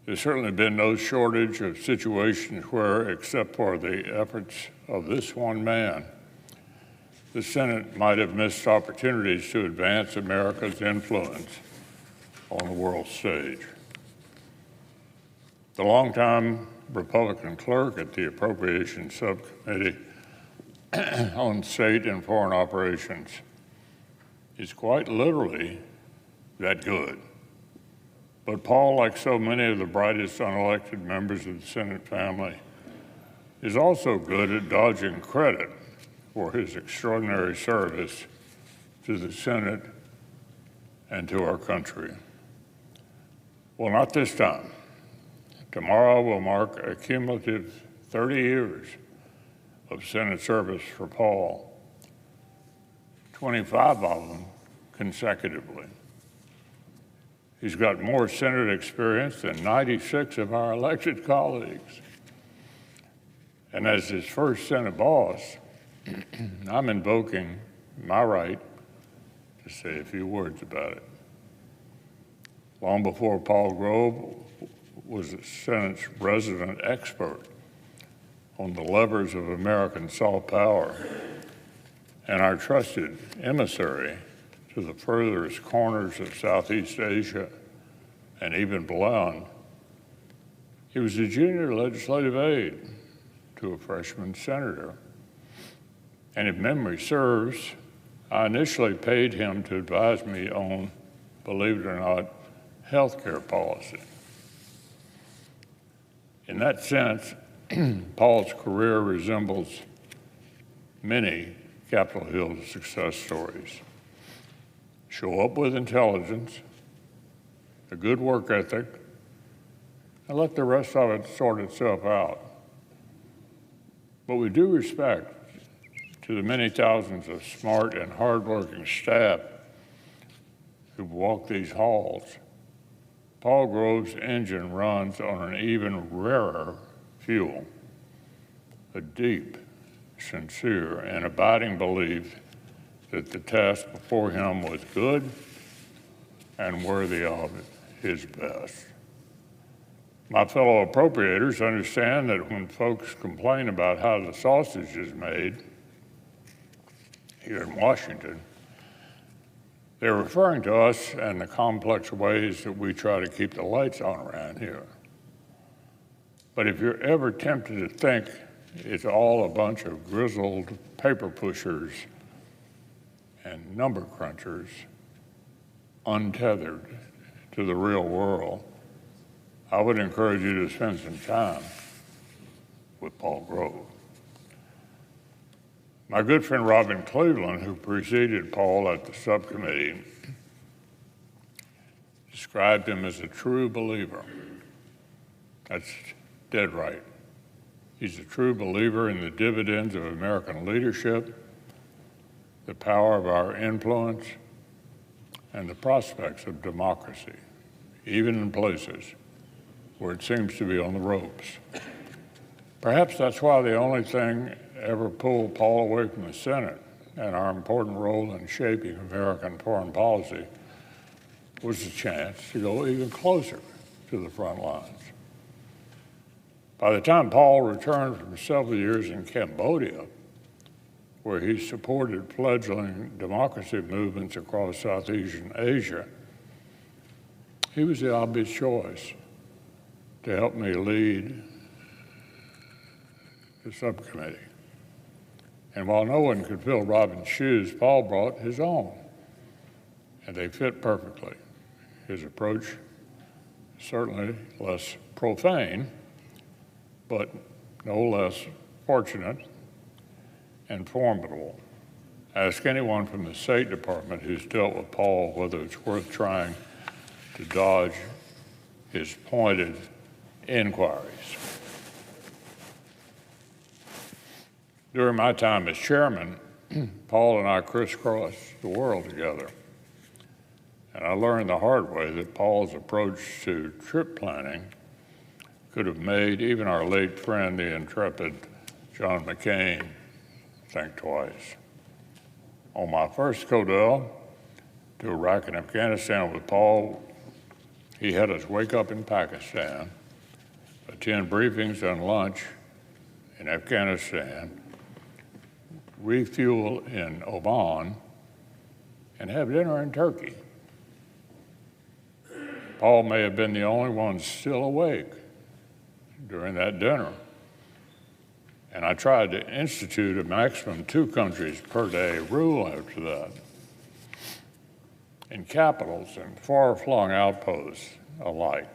There's certainly been no shortage of situations where, except for the efforts of this one man, the Senate might have missed opportunities to advance America's influence on the world stage. The longtime Republican clerk at the Appropriations Subcommittee on State and Foreign Operations is quite literally that good. But Paul, like so many of the brightest unelected members of the Senate family, is also good at dodging credit for his extraordinary service to the Senate and to our country. Well, not this time. Tomorrow will mark a cumulative 30 years of Senate service for Paul, 25 of them consecutively. He's got more Senate experience than 96 of our elected colleagues. And as his first Senate boss, I'm invoking my right to say a few words about it. Long before Paul Grove was the Senate's resident expert on the levers of American soft power and our trusted emissary to the furthest corners of Southeast Asia and even beyond, he was a junior legislative aide to a freshman senator. And if memory serves, I initially paid him to advise me on, believe it or not, health care policy. In that sense, Paul's career resembles many Capitol Hill success stories. Show up with intelligence, a good work ethic, and let the rest of it sort itself out. But we do respect to the many thousands of smart and hardworking staff who've walked these halls. Paul Grove's engine runs on an even rarer fuel, a deep, sincere, and abiding belief that the task before him was good and worthy of his best. My fellow appropriators understand that when folks complain about how the sausage is made here in Washington, they're referring to us and the complex ways that we try to keep the lights on around here. But if you're ever tempted to think it's all a bunch of grizzled paper pushers and number crunchers untethered to the real world, I would encourage you to spend some time with Paul Grove. My good friend Robin Cleveland, who preceded Paul at the subcommittee, described him as a true believer. That's dead right. He's a true believer in the dividends of American leadership, the power of our influence, and the prospects of democracy, even in places where it seems to be on the ropes. Perhaps that's why the only thing ever pulled Paul away from the Senate and our important role in shaping American foreign policy was the chance to go even closer to the front lines. By the time Paul returned from several years in Cambodia, where he supported fledgling democracy movements across Southeast Asia, he was the obvious choice to help me lead the subcommittee. And while no one could fill Robin's shoes, Paul brought his own, and they fit perfectly. His approach, certainly less profane, but no less fortunate and formidable. Ask anyone from the State Department who's dealt with Paul whether it's worth trying to dodge his pointed inquiries. During my time as chairman, Paul and I crisscrossed the world together. And I learned the hard way that Paul's approach to trip planning could have made even our late friend, the intrepid John McCain, think twice. On my first CODEL, to Iraq and Afghanistan with Paul, he had us wake up in Pakistan, attend briefings and lunch in Afghanistan, refuel in Oman, and have dinner in Turkey. Paul may have been the only one still awake during that dinner. And I tried to institute a maximum 2 countries per day rule after that. In capitals and far-flung outposts alike,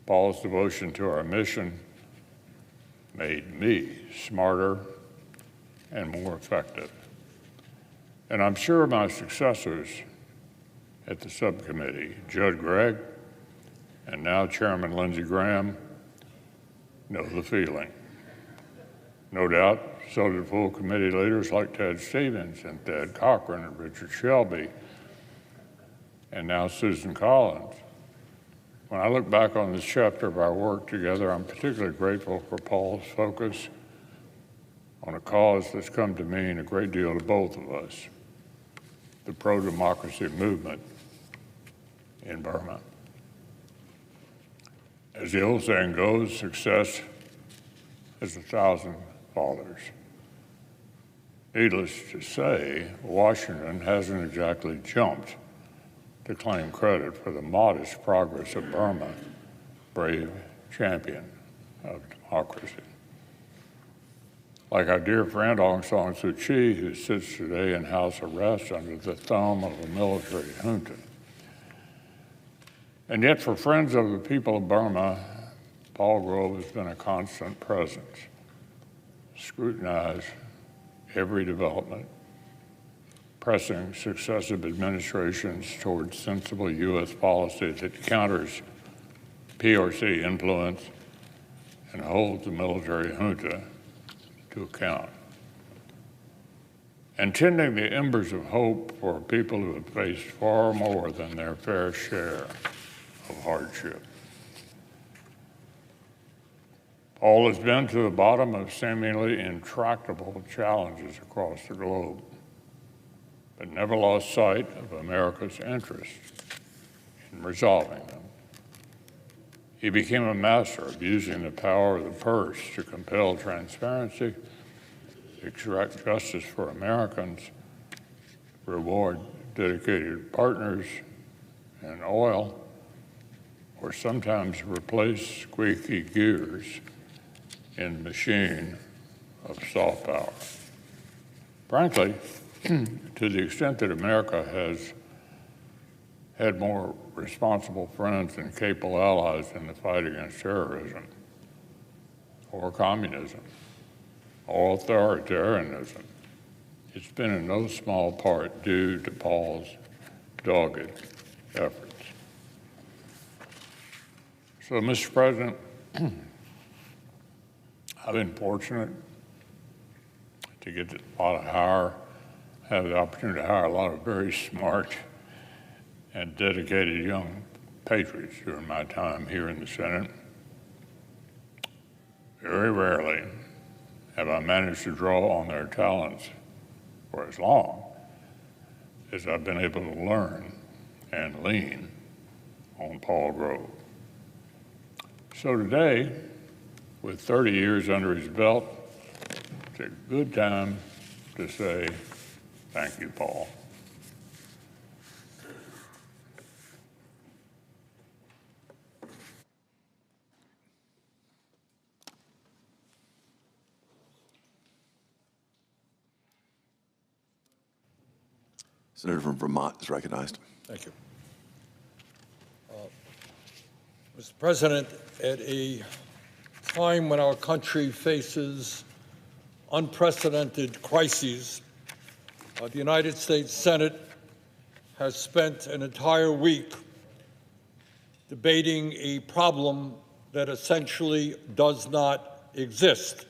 Paul's devotion to our mission made me smarter and more effective. And I'm sure my successors at the subcommittee, Judd Gregg and now Chairman Lindsey Graham, know the feeling. No doubt, so did full committee leaders like Ted Stevens and Thad Cochran and Richard Shelby, and now Susan Collins. When I look back on this chapter of our work together, I'm particularly grateful for Paul's focus on a cause that's come to mean a great deal to both of us, the pro-democracy movement in Burma. As the old saying goes, success has 1,000 fathers. Needless to say, Washington hasn't exactly jumped to claim credit for the modest progress of Burma, brave champion of democracy. Like our dear friend Aung San Suu Kyi, who sits today in house arrest under the thumb of a military junta. And yet, for friends of the people of Burma, Paul Grove has been a constant presence, scrutinize every development, pressing successive administrations towards sensible U.S. policy that counters PRC influence and holds the military junta to account, and tending the embers of hope for people who have faced far more than their fair share of hardship. Paul has been to the bottom of seemingly intractable challenges across the globe, but never lost sight of America's interest in resolving them. He became a master of using the power of the purse to compel transparency, extract justice for Americans, reward dedicated partners in oil, or sometimes replace squeaky gears in the machine of soft power. Frankly, to the extent that America has had more responsible friends and capable allies in the fight against terrorism, or communism, or authoritarianism, it's been in no small part due to Paul's dogged efforts. So, Mr. President, I've been fortunate to get have the opportunity to hire a lot of very smart and dedicated young patriots during my time here in the Senate. Very rarely have I managed to draw on their talents for as long as I've been able to learn and lean on Paul Grove. So today, with 30 years under his belt, it's a good time to say thank you, Paul. Senator from Vermont is recognized. Thank you. Mr. President, at a time when our country faces unprecedented crises, the United States Senate has spent an entire week debating a problem that essentially does not exist.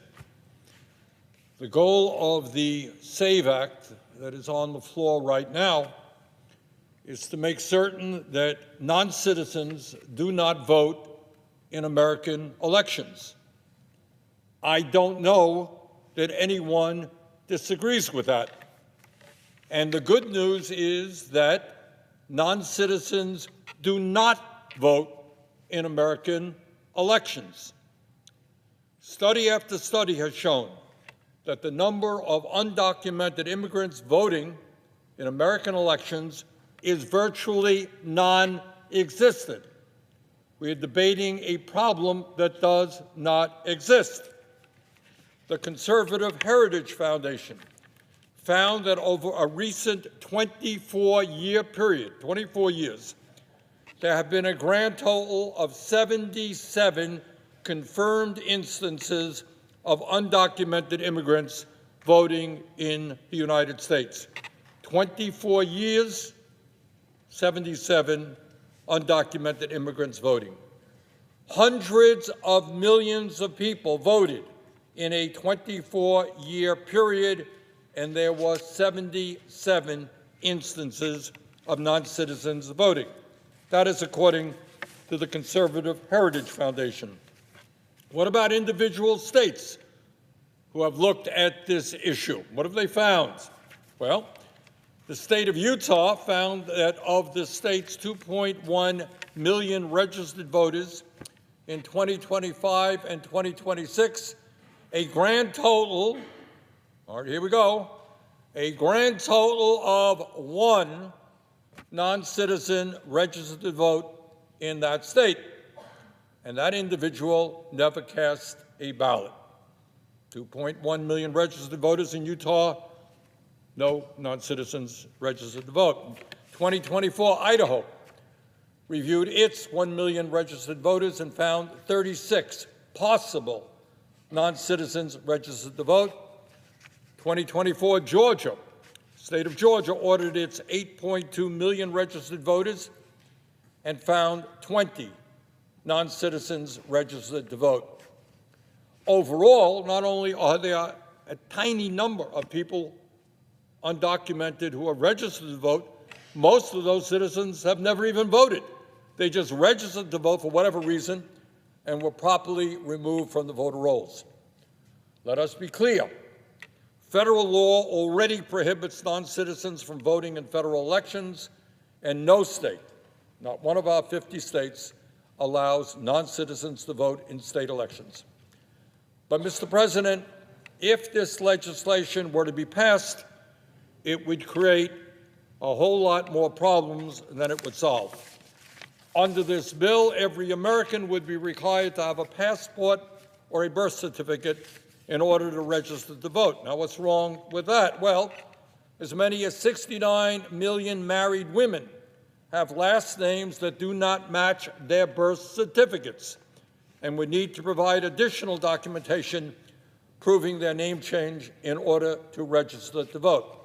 The goal of the SAVE Act that is on the floor right now is to make certain that non-citizens do not vote in American elections. I don't know that anyone disagrees with that. And the good news is that non-citizens do not vote in American elections. Study after study has shown that the number of undocumented immigrants voting in American elections is virtually non-existent. We are debating a problem that does not exist. The Conservative Heritage Foundation found that over a recent 24-year period, 24 years, there have been a grand total of 77 confirmed instances of undocumented immigrants voting in the United States. 24 years, 77 undocumented immigrants voting. Hundreds of millions of people voted in a 24-year period, and there were 77 instances of non-citizens voting. That is according to the Conservative Heritage Foundation. What about individual states who have looked at this issue? What have they found? Well, the state of Utah found that of the state's 2.1 million registered voters in 2025 and 2026, a grand total, all right, here we go, a grand total of 1 non-citizen registered to vote in that state. And that individual never cast a ballot. 2.1 million registered voters in Utah, no non-citizens registered to vote. 2024, Idaho reviewed its 1 million registered voters and found 36 possible non-citizens registered to vote. 2024, Georgia, state of Georgia ordered its 8.2 million registered voters and found 20 non-citizens registered to vote. Overall, not only are there a tiny number of people undocumented who are registered to vote, most of those citizens have never even voted. They just registered to vote for whatever reason and were properly removed from the voter rolls. Let us be clear. Federal law already prohibits non-citizens from voting in federal elections, and no state, not one of our 50 states, allows non-citizens to vote in state elections. But, Mr. President, if this legislation were to be passed, it would create a whole lot more problems than it would solve. Under this bill, every American would be required to have a passport or a birth certificate in order to register to vote. Now, what's wrong with that? Well, as many as 69 million married women have last names that do not match their birth certificates and would need to provide additional documentation proving their name change in order to register to vote.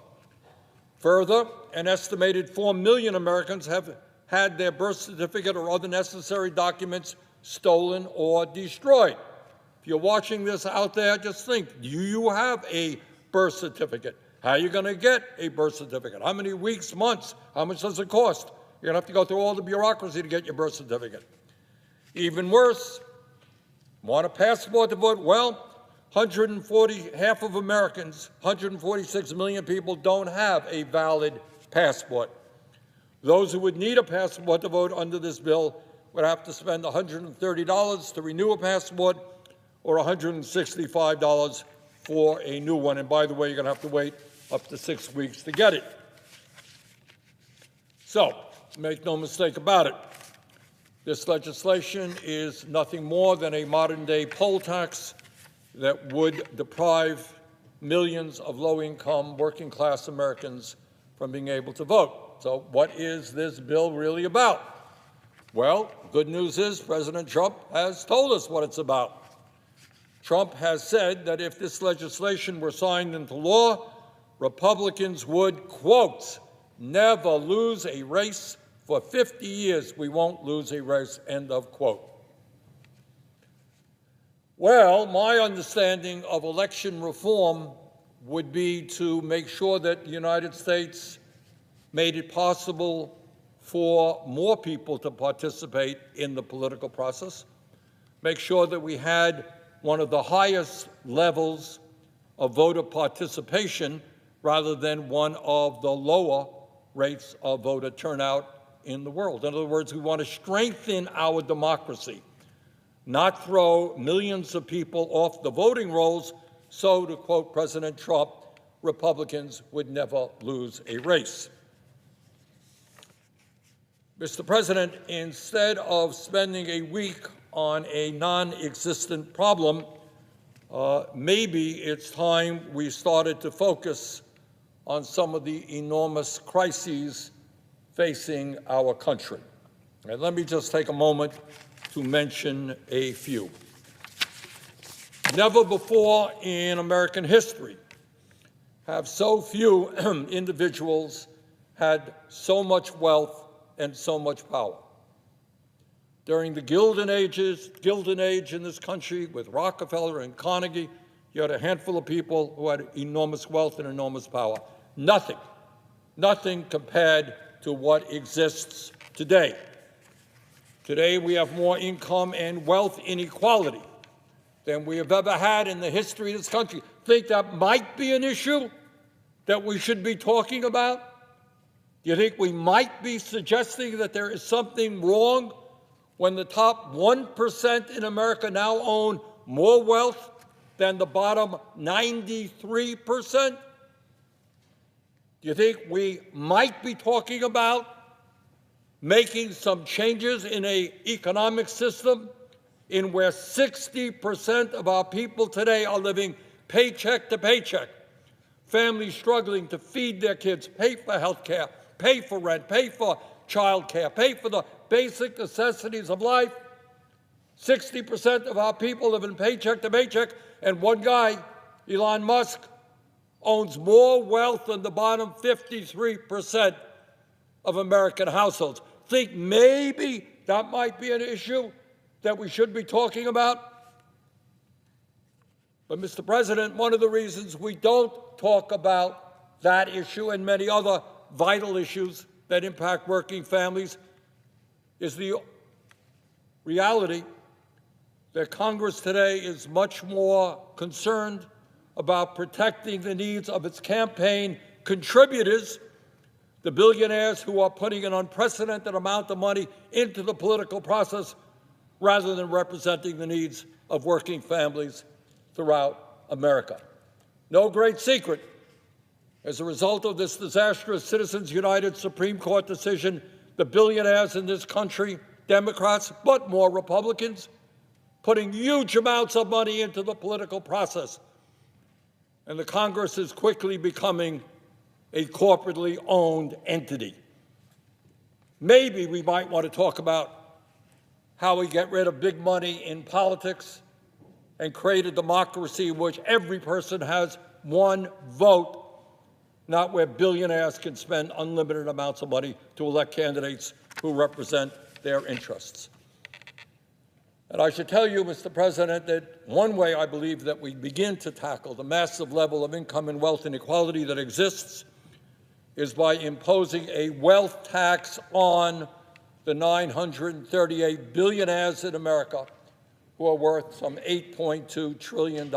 Further, an estimated 4 million Americans have had their birth certificate or other necessary documents stolen or destroyed. If you're watching this out there, just think, do you have a birth certificate? How are you going to get a birth certificate? How many weeks, months? How much does it cost? You're going to have to go through all the bureaucracy to get your birth certificate. Even worse, want a passport to vote? Well, half of Americans, 146 million people, don't have a valid passport. Those who would need a passport to vote under this bill would have to spend $130 to renew a passport or $165 for a new one. And by the way, you're going to have to wait up to 6 weeks to get it. So, make no mistake about it. This legislation is nothing more than a modern-day poll tax that would deprive millions of low-income, working-class Americans from being able to vote. So what is this bill really about? Well, good news is President Trump has told us what it's about. Trump has said that if this legislation were signed into law, Republicans would, quote, never lose a race. For 50 years, we won't lose a race, end of quote. Well, my understanding of election reform would be to make sure that the United States made it possible for more people to participate in the political process, make sure that we had one of the highest levels of voter participation rather than one of the lower rates of voter turnout in the world. In other words, we want to strengthen our democracy, not throw millions of people off the voting rolls, so, to quote President Trump, Republicans would never lose a race. Mr. President, instead of spending a week on a non-existent problem, maybe it's time we started to focus on some of the enormous crises facing our country. And let me just take a moment to mention a few. Never before in American history have so few individuals had so much wealth and so much power. During the Gilded Age in this country with Rockefeller and Carnegie, you had a handful of people who had enormous wealth and enormous power. Nothing compared to what exists today. Today we have more income and wealth inequality than we have ever had in the history of this country. Think that might be an issue that we should be talking about? Do you think we might be suggesting that there is something wrong when the top 1% in America now own more wealth than the bottom 93%? Do you think we might be talking about making some changes in an economic system in where 60% of our people today are living paycheck to paycheck, families struggling to feed their kids, pay for health care, pay for rent, pay for child care, pay for the basic necessities of life? 60% of our people live in paycheck to paycheck, and one guy, Elon Musk, owns more wealth than the bottom 53% of American households. Think maybe that might be an issue that we should be talking about? But, Mr. President, one of the reasons we don't talk about that issue and many other vital issues that impact working families is the reality that Congress today is much more concerned about protecting the needs of its campaign contributors, the billionaires who are putting an unprecedented amount of money into the political process, rather than representing the needs of working families throughout America. No great secret. As a result of this disastrous Citizens United Supreme Court decision, the billionaires in this country, Democrats, but more Republicans, putting huge amounts of money into the political process. And the Congress is quickly becoming a corporately owned entity. Maybe we might want to talk about how we get rid of big money in politics and create a democracy in which every person has one vote, not where billionaires can spend unlimited amounts of money to elect candidates who represent their interests. And I should tell you, Mr. President, that one way I believe that we begin to tackle the massive level of income and wealth inequality that exists is by imposing a wealth tax on the 938 billionaires in America who are worth some $8.2 trillion.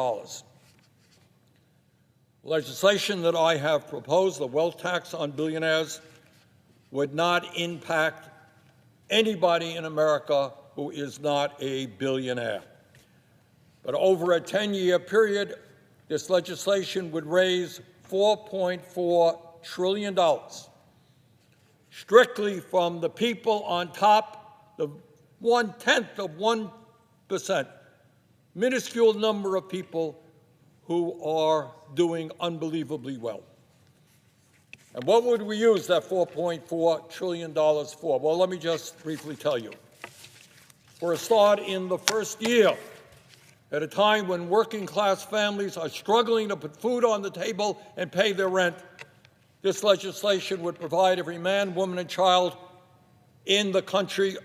Legislation that I have proposed, the wealth tax on billionaires, would not impact anybody in America who is not a billionaire. But over a 10-year period, this legislation would raise $4.4 trillion, strictly from the people on top, the 1/10 of 1%, minuscule number of people who are doing unbelievably well. And what would we use that $4.4 trillion for? Well, let me just briefly tell you. For a start, in the first year, at a time when working-class families are struggling to put food on the table and pay their rent, this legislation would provide every man, woman, and child in the country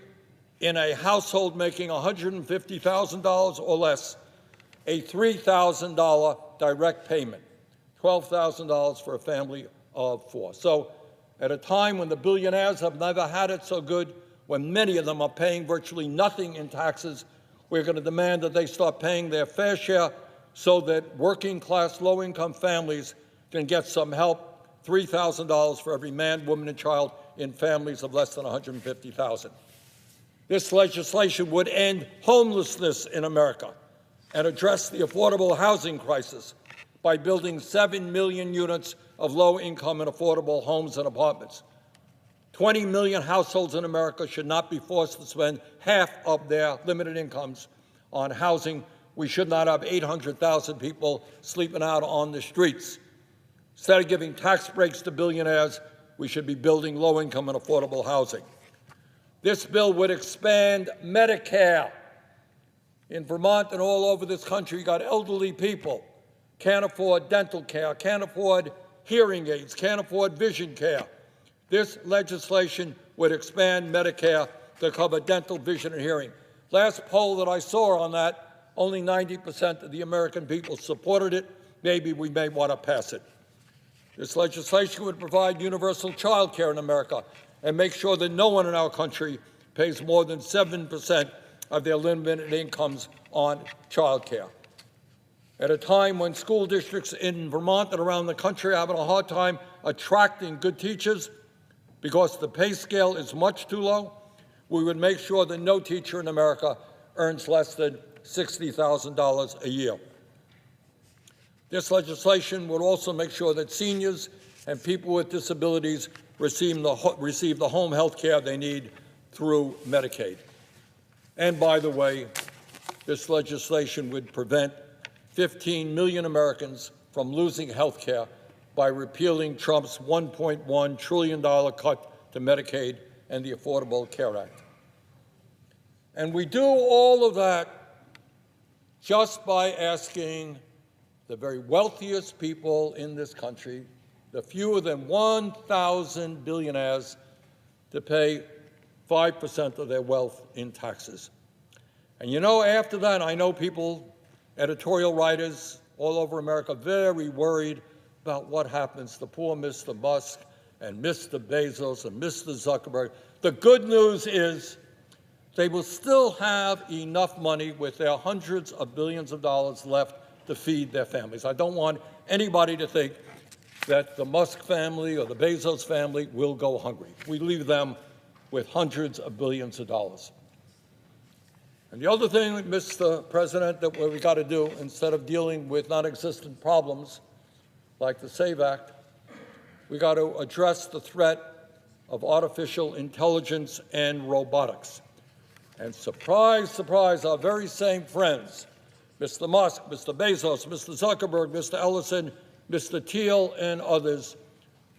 in a household making $150,000 or less a $3,000 direct payment, $12,000 for a family of four. So at a time when the billionaires have never had it so good, when many of them are paying virtually nothing in taxes, we're going to demand that they start paying their fair share so that working-class, low-income families can get some help $3,000 for every man, woman, and child in families of less than 150,000. This legislation would end homelessness in America and address the affordable housing crisis by building 7 million units of low-income and affordable homes and apartments. 20 million households in America should not be forced to spend half of their limited incomes on housing. We should not have 800,000 people sleeping out on the streets. Instead of giving tax breaks to billionaires, we should be building low-income and affordable housing. This bill would expand Medicare. In Vermont and all over this country, you got elderly people, can't afford dental care, can't afford hearing aids, can't afford vision care. This legislation would expand Medicare to cover dental, vision, and hearing. Last poll that I saw on that, only 90% of the American people supported it. Maybe we may want to pass it. This legislation would provide universal child care in America and make sure that no one in our country pays more than 7% of their limited incomes on child care. At a time when school districts in Vermont and around the country are having a hard time attracting good teachers because the pay scale is much too low, we would make sure that no teacher in America earns less than $60,000 a year. This legislation would also make sure that seniors and people with disabilities receive the home health care they need through Medicaid. And by the way, this legislation would prevent 15 million Americans from losing health care by repealing Trump's $1.1 trillion cut to Medicaid and the Affordable Care Act. And we do all of that just by asking the very wealthiest people in this country, the fewer than 1,000 billionaires, to pay 5% of their wealth in taxes. And you know, after that, I know people, editorial writers all over America, very worried about what happens to poor Mr. Musk and Mr. Bezos and Mr. Zuckerberg. The good news is they will still have enough money with their hundreds of billions of dollars left to feed their families. I don't want anybody to think that the Musk family or the Bezos family will go hungry. We leave them with hundreds of billions of dollars. And the other thing, Mr. President, that we got to do, instead of dealing with non-existent problems like the SAVE Act, we got to address the threat of artificial intelligence and robotics. And surprise, surprise, our very same friends, Mr. Musk, Mr. Bezos, Mr. Zuckerberg, Mr. Ellison, Mr. Thiel, and others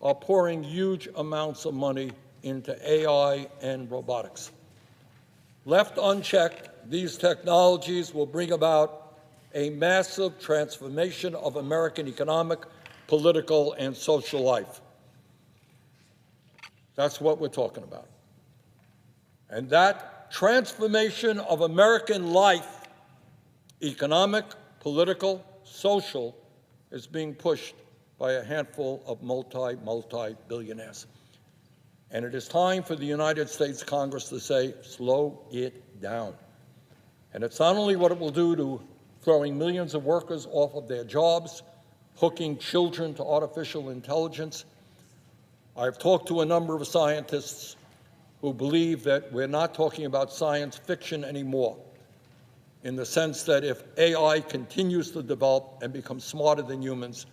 are pouring huge amounts of money into AI and robotics. Left unchecked, these technologies will bring about a massive transformation of American economic, political, and social life. That's what we're talking about. And that transformation of American life, economic, political, social, is being pushed by a handful of multi-billionaires. And it is time for the United States Congress to say, slow it down. And it's not only what it will do to throwing millions of workers off of their jobs, hooking children to artificial intelligence. I've talked to a number of scientists who believe that we're not talking about science fiction anymore, in the sense that if AI continues to develop and become smarter than humans,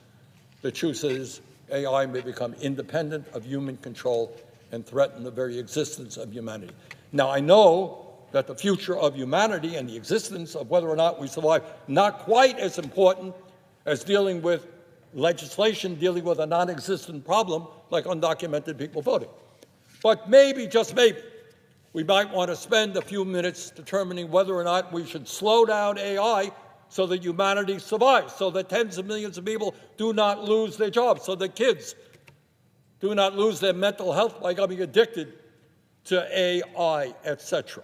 the truth is AI may become independent of human control and threaten the very existence of humanity. Now, I know that the future of humanity and the existence of whether or not we survive, not quite as important as dealing with legislation dealing with a non-existent problem like undocumented people voting. But maybe, just maybe, we might want to spend a few minutes determining whether or not we should slow down AI so that humanity survives, so that tens of millions of people do not lose their jobs, so that kids do not lose their mental health by becoming addicted to AI, etc.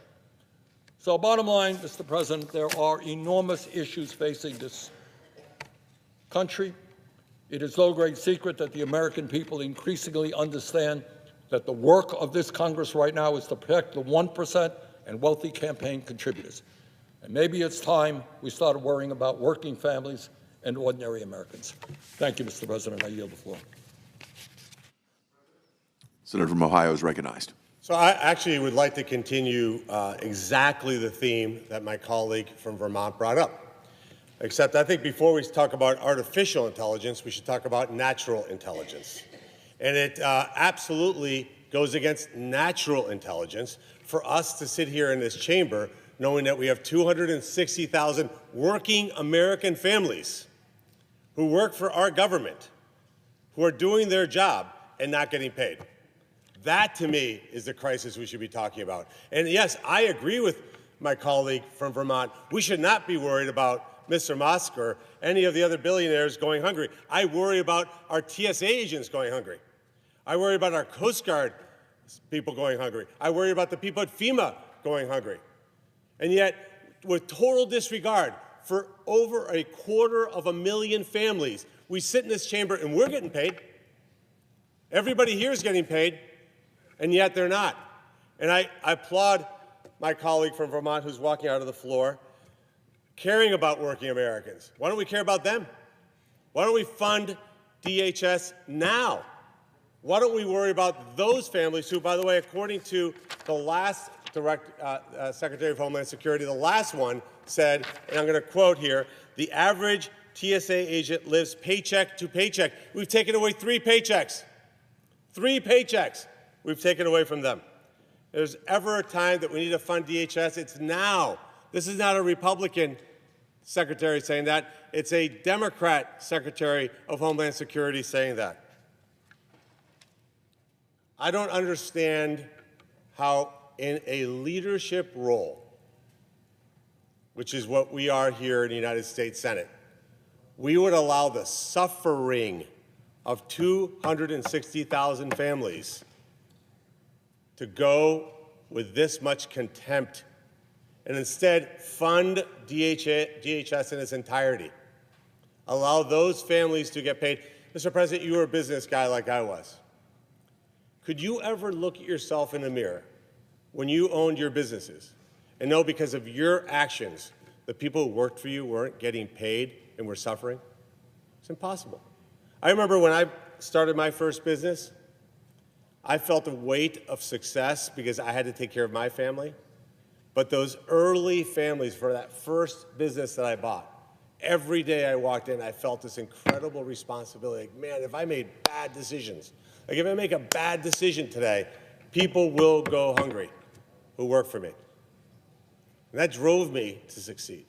So bottom line, Mr. President, there are enormous issues facing this country. It is no great secret that the American people increasingly understand that the work of this Congress right now is to protect the 1% and wealthy campaign contributors. And maybe it's time we started worrying about working families and ordinary Americans. Thank you, Mr. President. I yield the floor. Senator from Ohio is recognized. So I actually would like to continue exactly the theme that my colleague from Vermont brought up. Except I think before we talk about artificial intelligence, we should talk about natural intelligence. And it absolutely goes against natural intelligence for us to sit here in this chamber knowing that we have 260,000 working American families who work for our government, who are doing their job and not getting paid. That, to me, is the crisis we should be talking about. And yes, I agree with my colleague from Vermont. We should not be worried about Mr. Musk or any of the other billionaires going hungry. I worry about our TSA agents going hungry. I worry about our Coast Guard people going hungry. I worry about the people at FEMA going hungry. And yet, with total disregard for over 250,000 families, we sit in this chamber and we're getting paid. Everybody here is getting paid, and yet they're not. And I applaud my colleague from Vermont who's walking out of the floor, caring about working Americans. Why don't we care about them? Why don't we fund DHS now? Why don't we worry about those families who, by the way, according to the last Secretary of Homeland Security, the last one said, and I'm going to quote here, the average TSA agent lives paycheck to paycheck. We've taken away 3 paychecks. 3 paychecks we've taken away from them. If there's ever a time that we need to fund DHS, it's now. This is not a Republican secretary saying that. It's a Democrat Secretary of Homeland Security saying that. I don't understand how in a leadership role, which is what we are here in the United States Senate, we would allow the suffering of 260,000 families to go with this much contempt and instead fund DHS in its entirety. Allow those families to get paid. Mr. President, you were a business guy like I was. Could you ever look at yourself in the mirror when you owned your businesses and know because of your actions, the people who worked for you weren't getting paid and were suffering? It's impossible. I remember when I started my first business, I felt the weight of success because I had to take care of my family. But those early families for that first business that I bought, every day I walked in, I felt this incredible responsibility. Like, man, if I made bad decisions, like if I make a bad decision today, people will go hungry who work for me. And that drove me to succeed.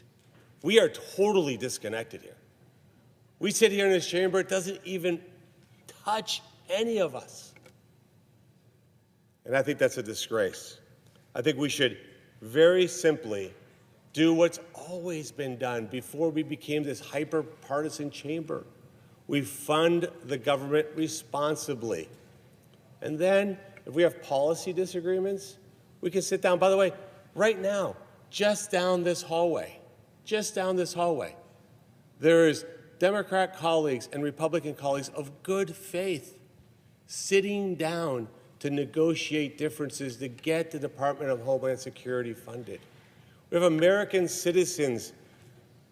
We are totally disconnected here. We sit here in this chamber, it doesn't even touch any of us. And I think that's a disgrace. I think we should very simply do what's always been done before we became this hyper-partisan chamber. We fund the government responsibly. And then, if we have policy disagreements, we can sit down. By the way, right now, just down this hallway, there is Democrat colleagues and Republican colleagues of good faith sitting down to negotiate differences to get the Department of Homeland Security funded. We have American citizens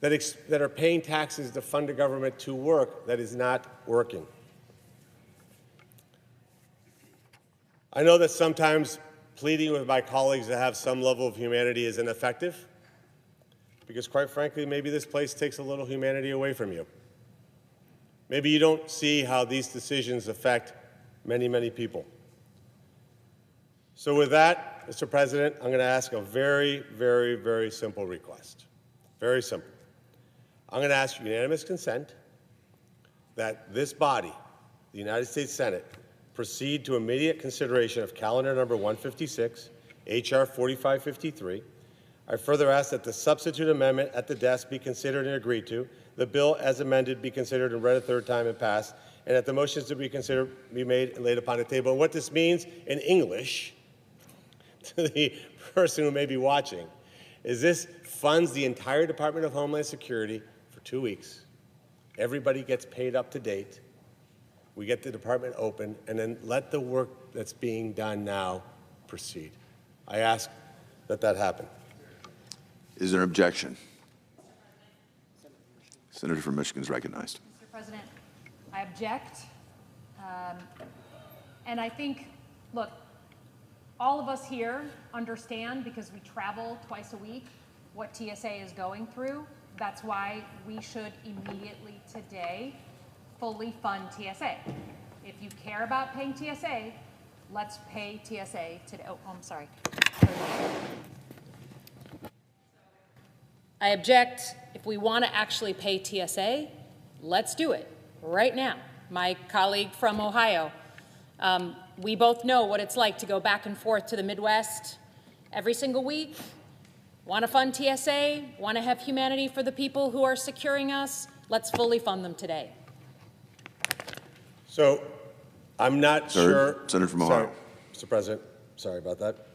that are paying taxes to fund a government to work that is not working. I know that sometimes pleading with my colleagues to have some level of humanity is ineffective, because quite frankly, maybe this place takes a little humanity away from you. Maybe you don't see how these decisions affect many, many people. So with that, Mr. President, I'm going to ask a very, very, very simple request. Very simple. I'm going to ask unanimous consent that this body, the United States Senate, proceed to immediate consideration of calendar number 156, H.R. 4553. I further ask that the substitute amendment at the desk be considered and agreed to, the bill as amended be considered and read a third time and passed, and that the motions to be considered be made and laid upon the table. And what this means in English to the person who may be watching is this funds the entire Department of Homeland Security for 2 weeks. Everybody gets paid up to date. We get the department open, and then let the work that's being done now proceed. I ask that that happen. Is there an objection? Senator from Michigan is recognized. Mr. President, I object. And I think Look, all of us here understand, because we travel twice a week, what TSA is going through. That's why we should immediately today fully fund TSA. If you care about paying TSA, let's pay TSA today. Oh, I'm sorry. I object. If we want to actually pay TSA, let's do it right now. My colleague from Ohio, we both know what it's like to go back and forth to the Midwest every single week. Want to fund TSA? Want to have humanity for the people who are securing us? Let's fully fund them today. So I'm not sure. Senator from Ohio. Sorry, Mr. President, sorry about that.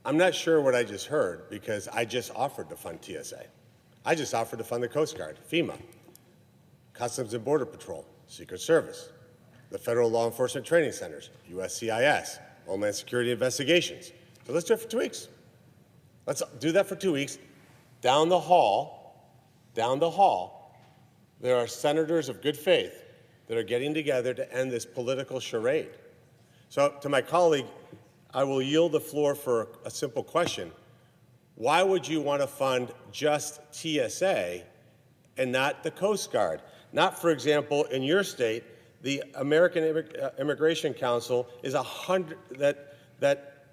I'm not sure what I just heard, because I just offered to fund TSA. I just offered to fund the Coast Guard, FEMA, Customs and Border Patrol, Secret Service, the Federal Law Enforcement Training Centers, USCIS, Homeland Security Investigations. So let's do it for 2 weeks. Let's do that for 2 weeks. Down the hall, there are senators of good faith that are getting together to end this political charade. So to my colleague, I will yield the floor for a simple question. Why would you want to fund just TSA and not the Coast Guard? Not, for example, in your state, the American Immigration Council is that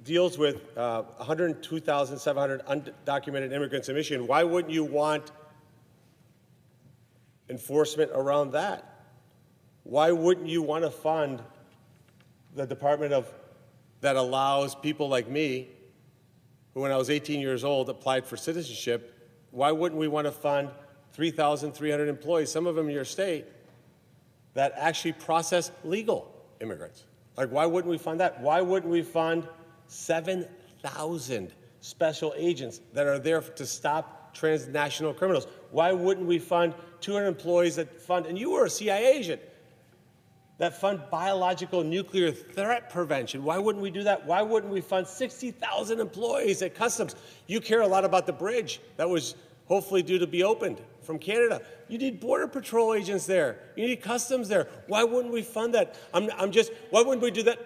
deals with 102,700 undocumented immigrants in Michigan. Why wouldn't you want enforcement around that? Why wouldn't you want to fund the department that allows people like me, who when I was 18 years old applied for citizenship? Why wouldn't we want to fund 3,300 employees, some of them in your state, that actually process legal immigrants? Like, why wouldn't we fund that? Why wouldn't we fund 7,000 special agents that are there to stop transnational criminals? Why wouldn't we fund 200 employees that fund, and you were a CIA agent, that fund biological nuclear threat prevention? Why wouldn't we do that? Why wouldn't we fund 60,000 employees at Customs? You care a lot about the bridge that was hopefully due to be opened from Canada. You need Border Patrol agents there. You need Customs there. Why wouldn't we fund that? Why wouldn't we do that?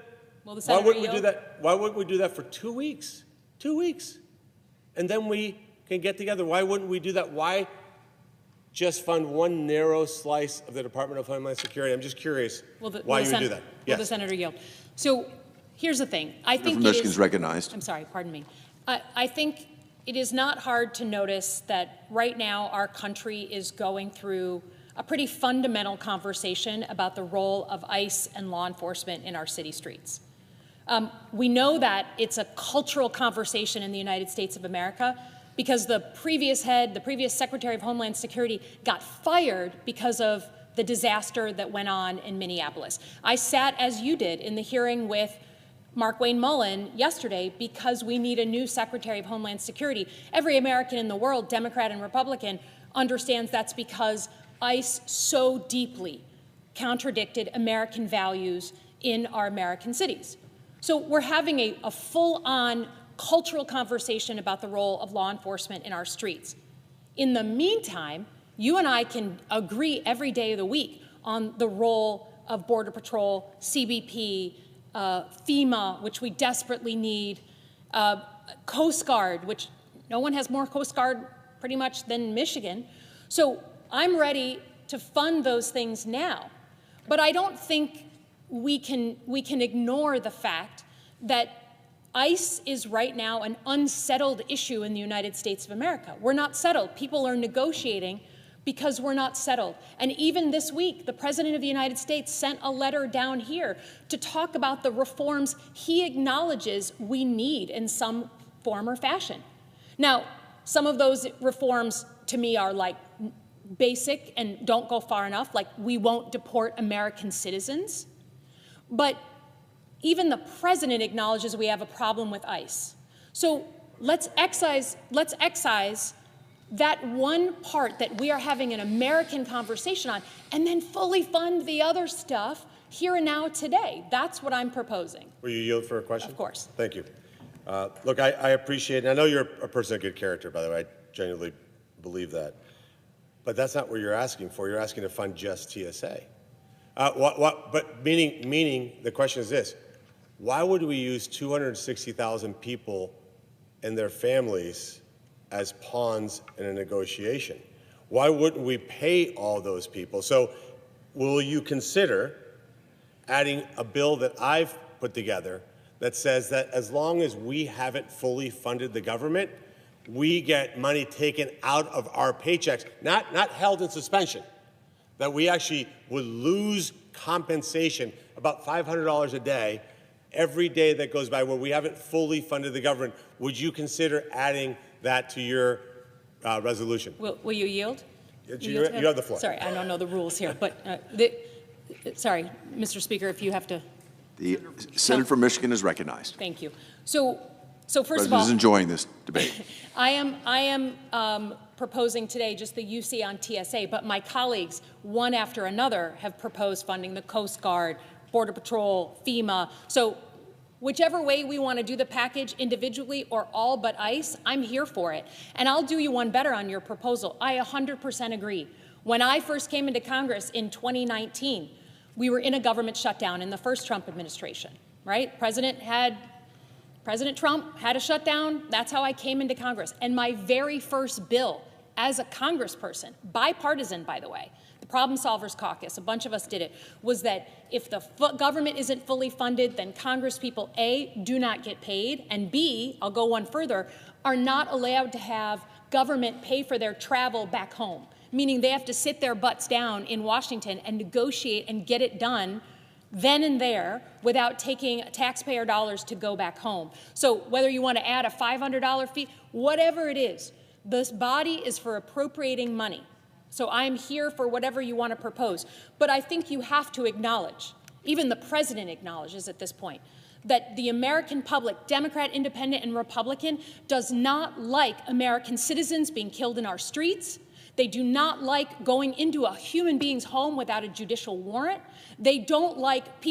Why wouldn't we do that? Why wouldn't we do that for 2 weeks? 2 weeks. And then we can get together. Why wouldn't we do that? Why just fund one narrow slice of the Department of Homeland Security? I'm just curious why you would do that. Will the senator yield? So here's the thing. I think from Michigan's recognized. I'm sorry, pardon me. I think it is not hard to notice that right now our country is going through a pretty fundamental conversation about the role of ICE and law enforcement in our city streets. We know that it's a cultural conversation in the United States of America because the previous Secretary of Homeland Security got fired because of the disaster that went on in Minneapolis. I sat, as you did, in the hearing with Mark Wayne Mullen yesterday because we need a new Secretary of Homeland Security. Every American in the world, Democrat and Republican, understands that's because ICE so deeply contradicted American values in our American cities. So we're having a full-on cultural conversation about the role of law enforcement in our streets. In the meantime, you and I can agree every day of the week on the role of Border Patrol, CBP, FEMA, which we desperately need, Coast Guard, which no one has more Coast Guard pretty much than Michigan. So I'm ready to fund those things now. But I don't think we can ignore the fact that ICE is right now an unsettled issue in the United States of America. We're not settled. People are negotiating because we're not settled. And even this week, the President of the United States sent a letter down here to talk about the reforms he acknowledges we need in some form or fashion. Now, some of those reforms to me are like basic and don't go far enough, like we won't deport American citizens. But even the President acknowledges we have a problem with ICE. So let's excise that one part that we are having an American conversation on and then fully fund the other stuff here and now today. That's what I'm proposing. Will you yield for a question? Of course. Thank you. Look, I appreciate, and I know you're a person of good character, by the way. I genuinely believe that. But that's not what you're asking for. You're asking to fund just TSA. But meaning the question is this. why would we use 260,000 people and their families as pawns in a negotiation? Why wouldn't we pay all those people? So will you consider adding a bill that I've put together that says that as long as we haven't fully funded the government, we get money taken out of our paychecks, not held in suspension, that we actually would lose compensation, about $500 a day, every day that goes by where we haven't fully funded the government. Would you consider adding that to your resolution? Will you yield? You have the floor. Sorry, I don't know the rules here, but sorry, Mr. Speaker, if you have to. The Senator from Michigan is recognized. Thank you. So first of President all, is enjoying this debate. I am proposing today just the UC on TSA, but my colleagues, one after another, have proposed funding the Coast Guard, Border Patrol, FEMA. So whichever way we want to do the package, individually or all but ICE, I'm here for it. And I'll do you one better on your proposal. I 100% agree. When I first came into Congress in 2019, we were in a government shutdown in the first Trump administration, right? President Trump had a shutdown. That's how I came into Congress. And my very first bill as a congressperson, bipartisan, by the way, the Problem Solvers Caucus, a bunch of us did it, was that if the government isn't fully funded, then Congresspeople, A, do not get paid, and B, I'll go one further, are not allowed to have government pay for their travel back home, meaning they have to sit their butts down in Washington and negotiate and get it done then and there without taking taxpayer dollars to go back home. So whether you want to add a $500 fee, whatever it is, this body is for appropriating money. So I'm here for whatever you want to propose. But I think you have to acknowledge, even the president acknowledges at this point, that the American public, Democrat, Independent, and Republican, does not like American citizens being killed in our streets. They do not like going into a human being's home without a judicial warrant. They don't like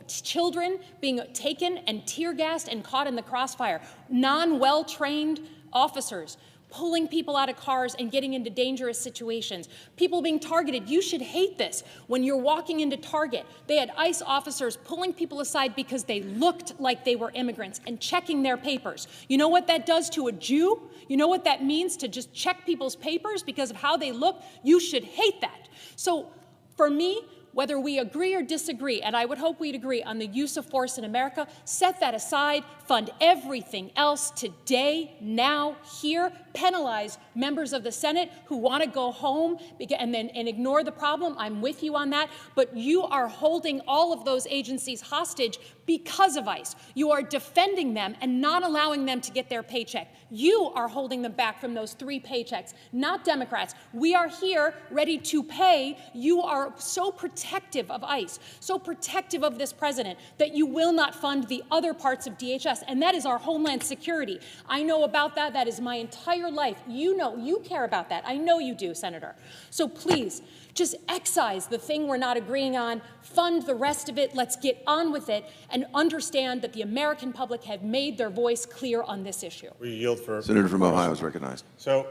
children being taken and tear gassed and caught in the crossfire. Non-well-trained officers pulling people out of cars and getting into dangerous situations. People being targeted. You should hate this. When you're walking into Target, they had ICE officers pulling people aside because they looked like they were immigrants and checking their papers. You know what that does to a Jew? You know what that means to just check people's papers because of how they look? You should hate that. So for me, whether we agree or disagree, and I would hope we'd agree on the use of force in America, set that aside, fund everything else today, now, here, penalize members of the Senate who want to go home and ignore the problem. I'm with you on that. But you are holding all of those agencies hostage because of ICE. You are defending them and not allowing them to get their paycheck. You are holding them back from those 3 paychecks, not Democrats. We are here ready to pay. You are so protective of ICE, so protective of this president that you will not fund the other parts of DHS, and that is our Homeland Security. I know about that. That is my entire life. You know, you care about that. I know you do, Senator. So please, just excise the thing we're not agreeing on, fund the rest of it, let's get on with it, and understand that the American public have made their voice clear on this issue. We yield for... Senator from Ohio is recognized. So,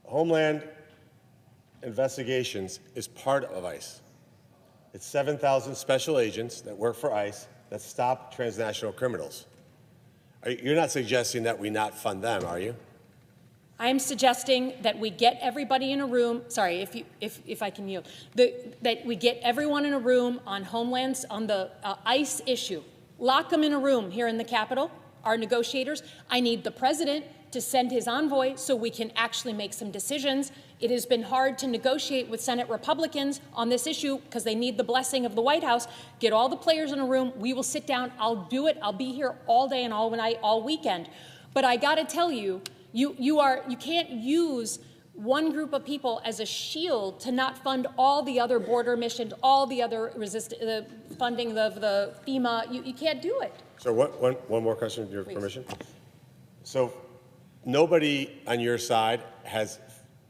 Homeland Investigations is part of ICE. It's 7,000 special agents that work for ICE that stop transnational criminals. You're not suggesting that we not fund them, are you? I am suggesting that we get everybody in a room, sorry, if I can yield, that we get everyone in a room on Homelands, on the ICE issue. Lock them in a room here in the Capitol, our negotiators. I need the president to send his envoy so we can actually make some decisions. It has been hard to negotiate with Senate Republicans on this issue because they need the blessing of the White House. Get all the players in a room. We will sit down. I'll do it. I'll be here all day and all night, all weekend. But I got to tell you, you can't use one group of people as a shield to not fund all the other border missions, all the other funding of the FEMA. You can't do it. So one more question, with your permission. So nobody on your side has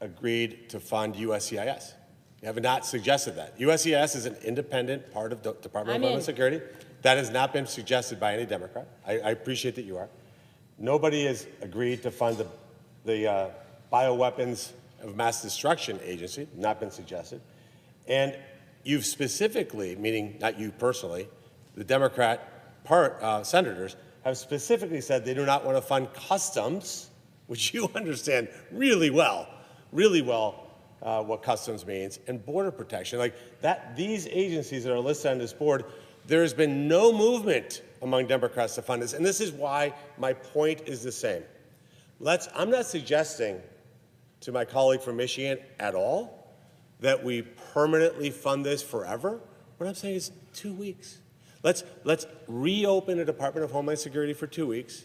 agreed to fund USCIS. You have not suggested that. USCIS is an independent part of the Department of Homeland Security. That has not been suggested by any Democrat. I appreciate that you are. Nobody has agreed to fund the Bioweapons of Mass Destruction Agency, not been suggested. And you've specifically, meaning not you personally, the Democrat senators have specifically said they do not want to fund customs, which you understand really well, what customs means, and border protection. Like that, these agencies that are listed on this board, there has been no movement among Democrats to fund this, and this is why my point is the same. I'm not suggesting to my colleague from Michigan at all that we permanently fund this forever. What I'm saying is 2 weeks. Let's reopen the Department of Homeland Security for 2 weeks.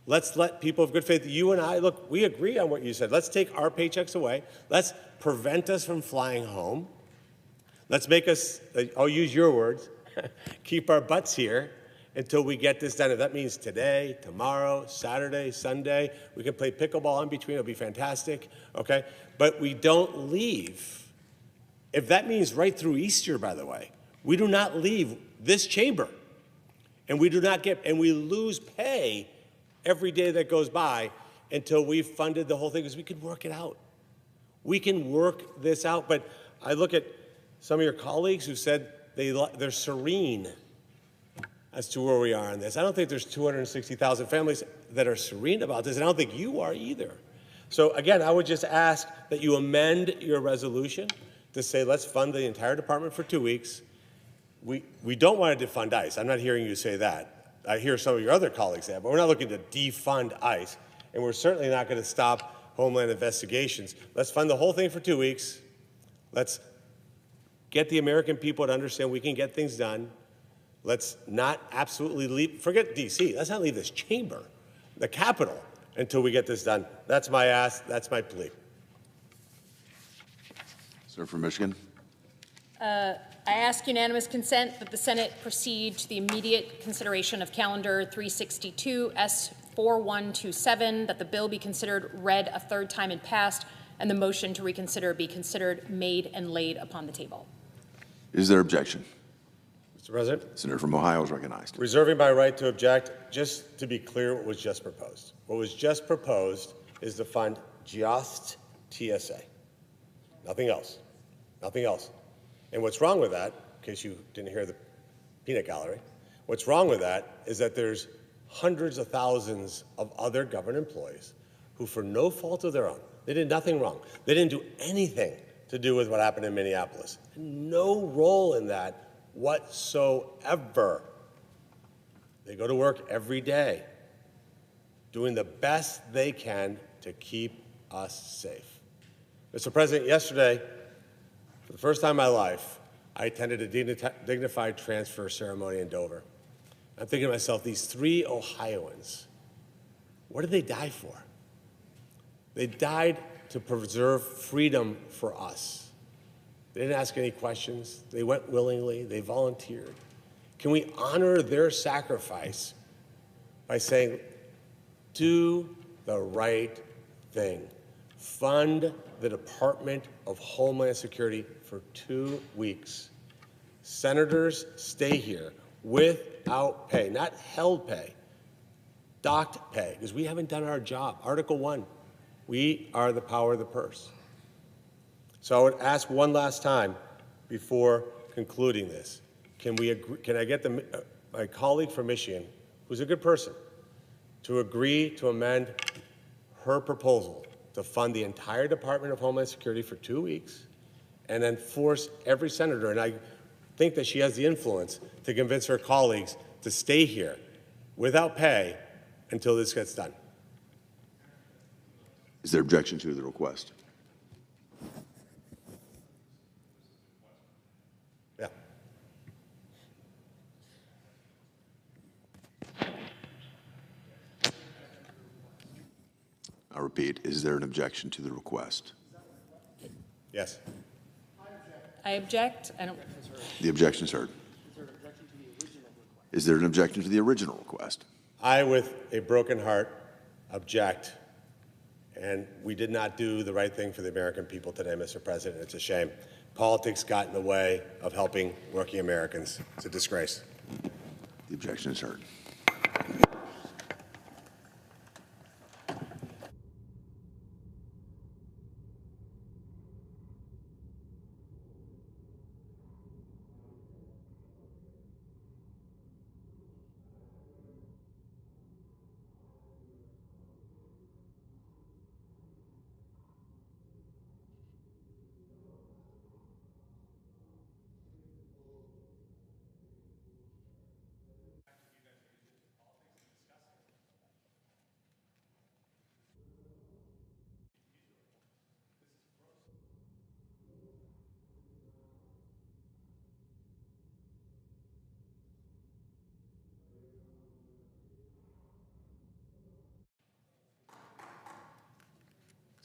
Let's let people of good faith, you and I, look, we agree on what you said. Let's take our paychecks away. Let's prevent us from flying home. Let's make us, I'll use your words, keep our butts here until we get this done. If that means today, tomorrow, Saturday, Sunday, we can play pickleball in between, it'll be fantastic, okay? But we don't leave. If that means right through Easter, by the way, we do not leave this chamber. And we do not get, and we lose pay every day that goes by until we've funded the whole thing, because we can work it out. We can work this out. But I look at some of your colleagues who said they're serene as to where we are on this. I don't think there's 260,000 families that are serene about this, and I don't think you are either. So again, I would just ask that you amend your resolution to say let's fund the entire department for 2 weeks. We don't want to defund ICE. I'm not hearing you say that. I hear some of your other colleagues say that, but we're not looking to defund ICE, and we're certainly not going to stop Homeland investigations. Let's fund the whole thing for 2 weeks. Let's get the American people to understand we can get things done. Let's not absolutely leave, forget D.C., let's not leave this chamber, the Capitol, until we get this done. That's my ask, that's my plea. Sir from Michigan. I ask unanimous consent that the Senate proceed to the immediate consideration of Calendar 362 S4127, that the bill be considered read a third time and passed, and the motion to reconsider be considered made and laid upon the table. Is there objection? Mr. President? Senator from Ohio is recognized. Reserving my right to object, just to be clear what was just proposed. What was just proposed is to fund just TSA. Nothing else. Nothing else. And what's wrong with that, in case you didn't hear the peanut gallery, what's wrong with that is that there's hundreds of thousands of other government employees who, for no fault of their own, they did nothing wrong. They didn't do anything to do with what happened in Minneapolis. No role in that whatsoever. They go to work every day, doing the best they can to keep us safe. Mr. President, yesterday, for the first time in my life, I attended a dignified transfer ceremony in Dover. I'm thinking to myself, these 3 Ohioans, what did they die for? They died to preserve freedom for us. They didn't ask any questions. They went willingly. They volunteered. Can we honor their sacrifice by saying, do the right thing? Fund the Department of Homeland Security for 2 weeks. Senators, stay here without pay, not held pay, docked pay, because we haven't done our job. Article 1, we are the power of the purse. So I would ask one last time before concluding this. Can I get my colleague from Michigan, who's a good person, to agree to amend her proposal to fund the entire Department of Homeland Security for 2 weeks, and then force every senator, and I think that she has the influence to convince her colleagues to stay here without pay until this gets done. Is there objection to the request? Yeah. I repeat, is there an objection to the request? Yes. I object. I don't. The objection is heard. Is there an objection to the original request? I, with a broken heart, object. And we did not do the right thing for the American people today, Mr. President. It's a shame. Politics got in the way of helping working Americans. It's a disgrace. The objection is heard.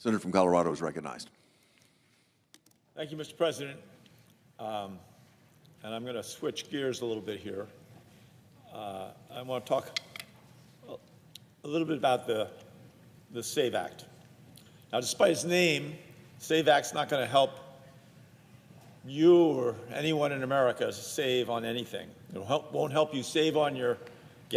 Senator from Colorado is recognized. Thank you, Mr. President. And I'm going to switch gears a little bit here. I want to talk a little bit about the SAVE Act. Now, despite its name, SAVE Act's not going to help you or anyone in America save on anything. It won't help you save on your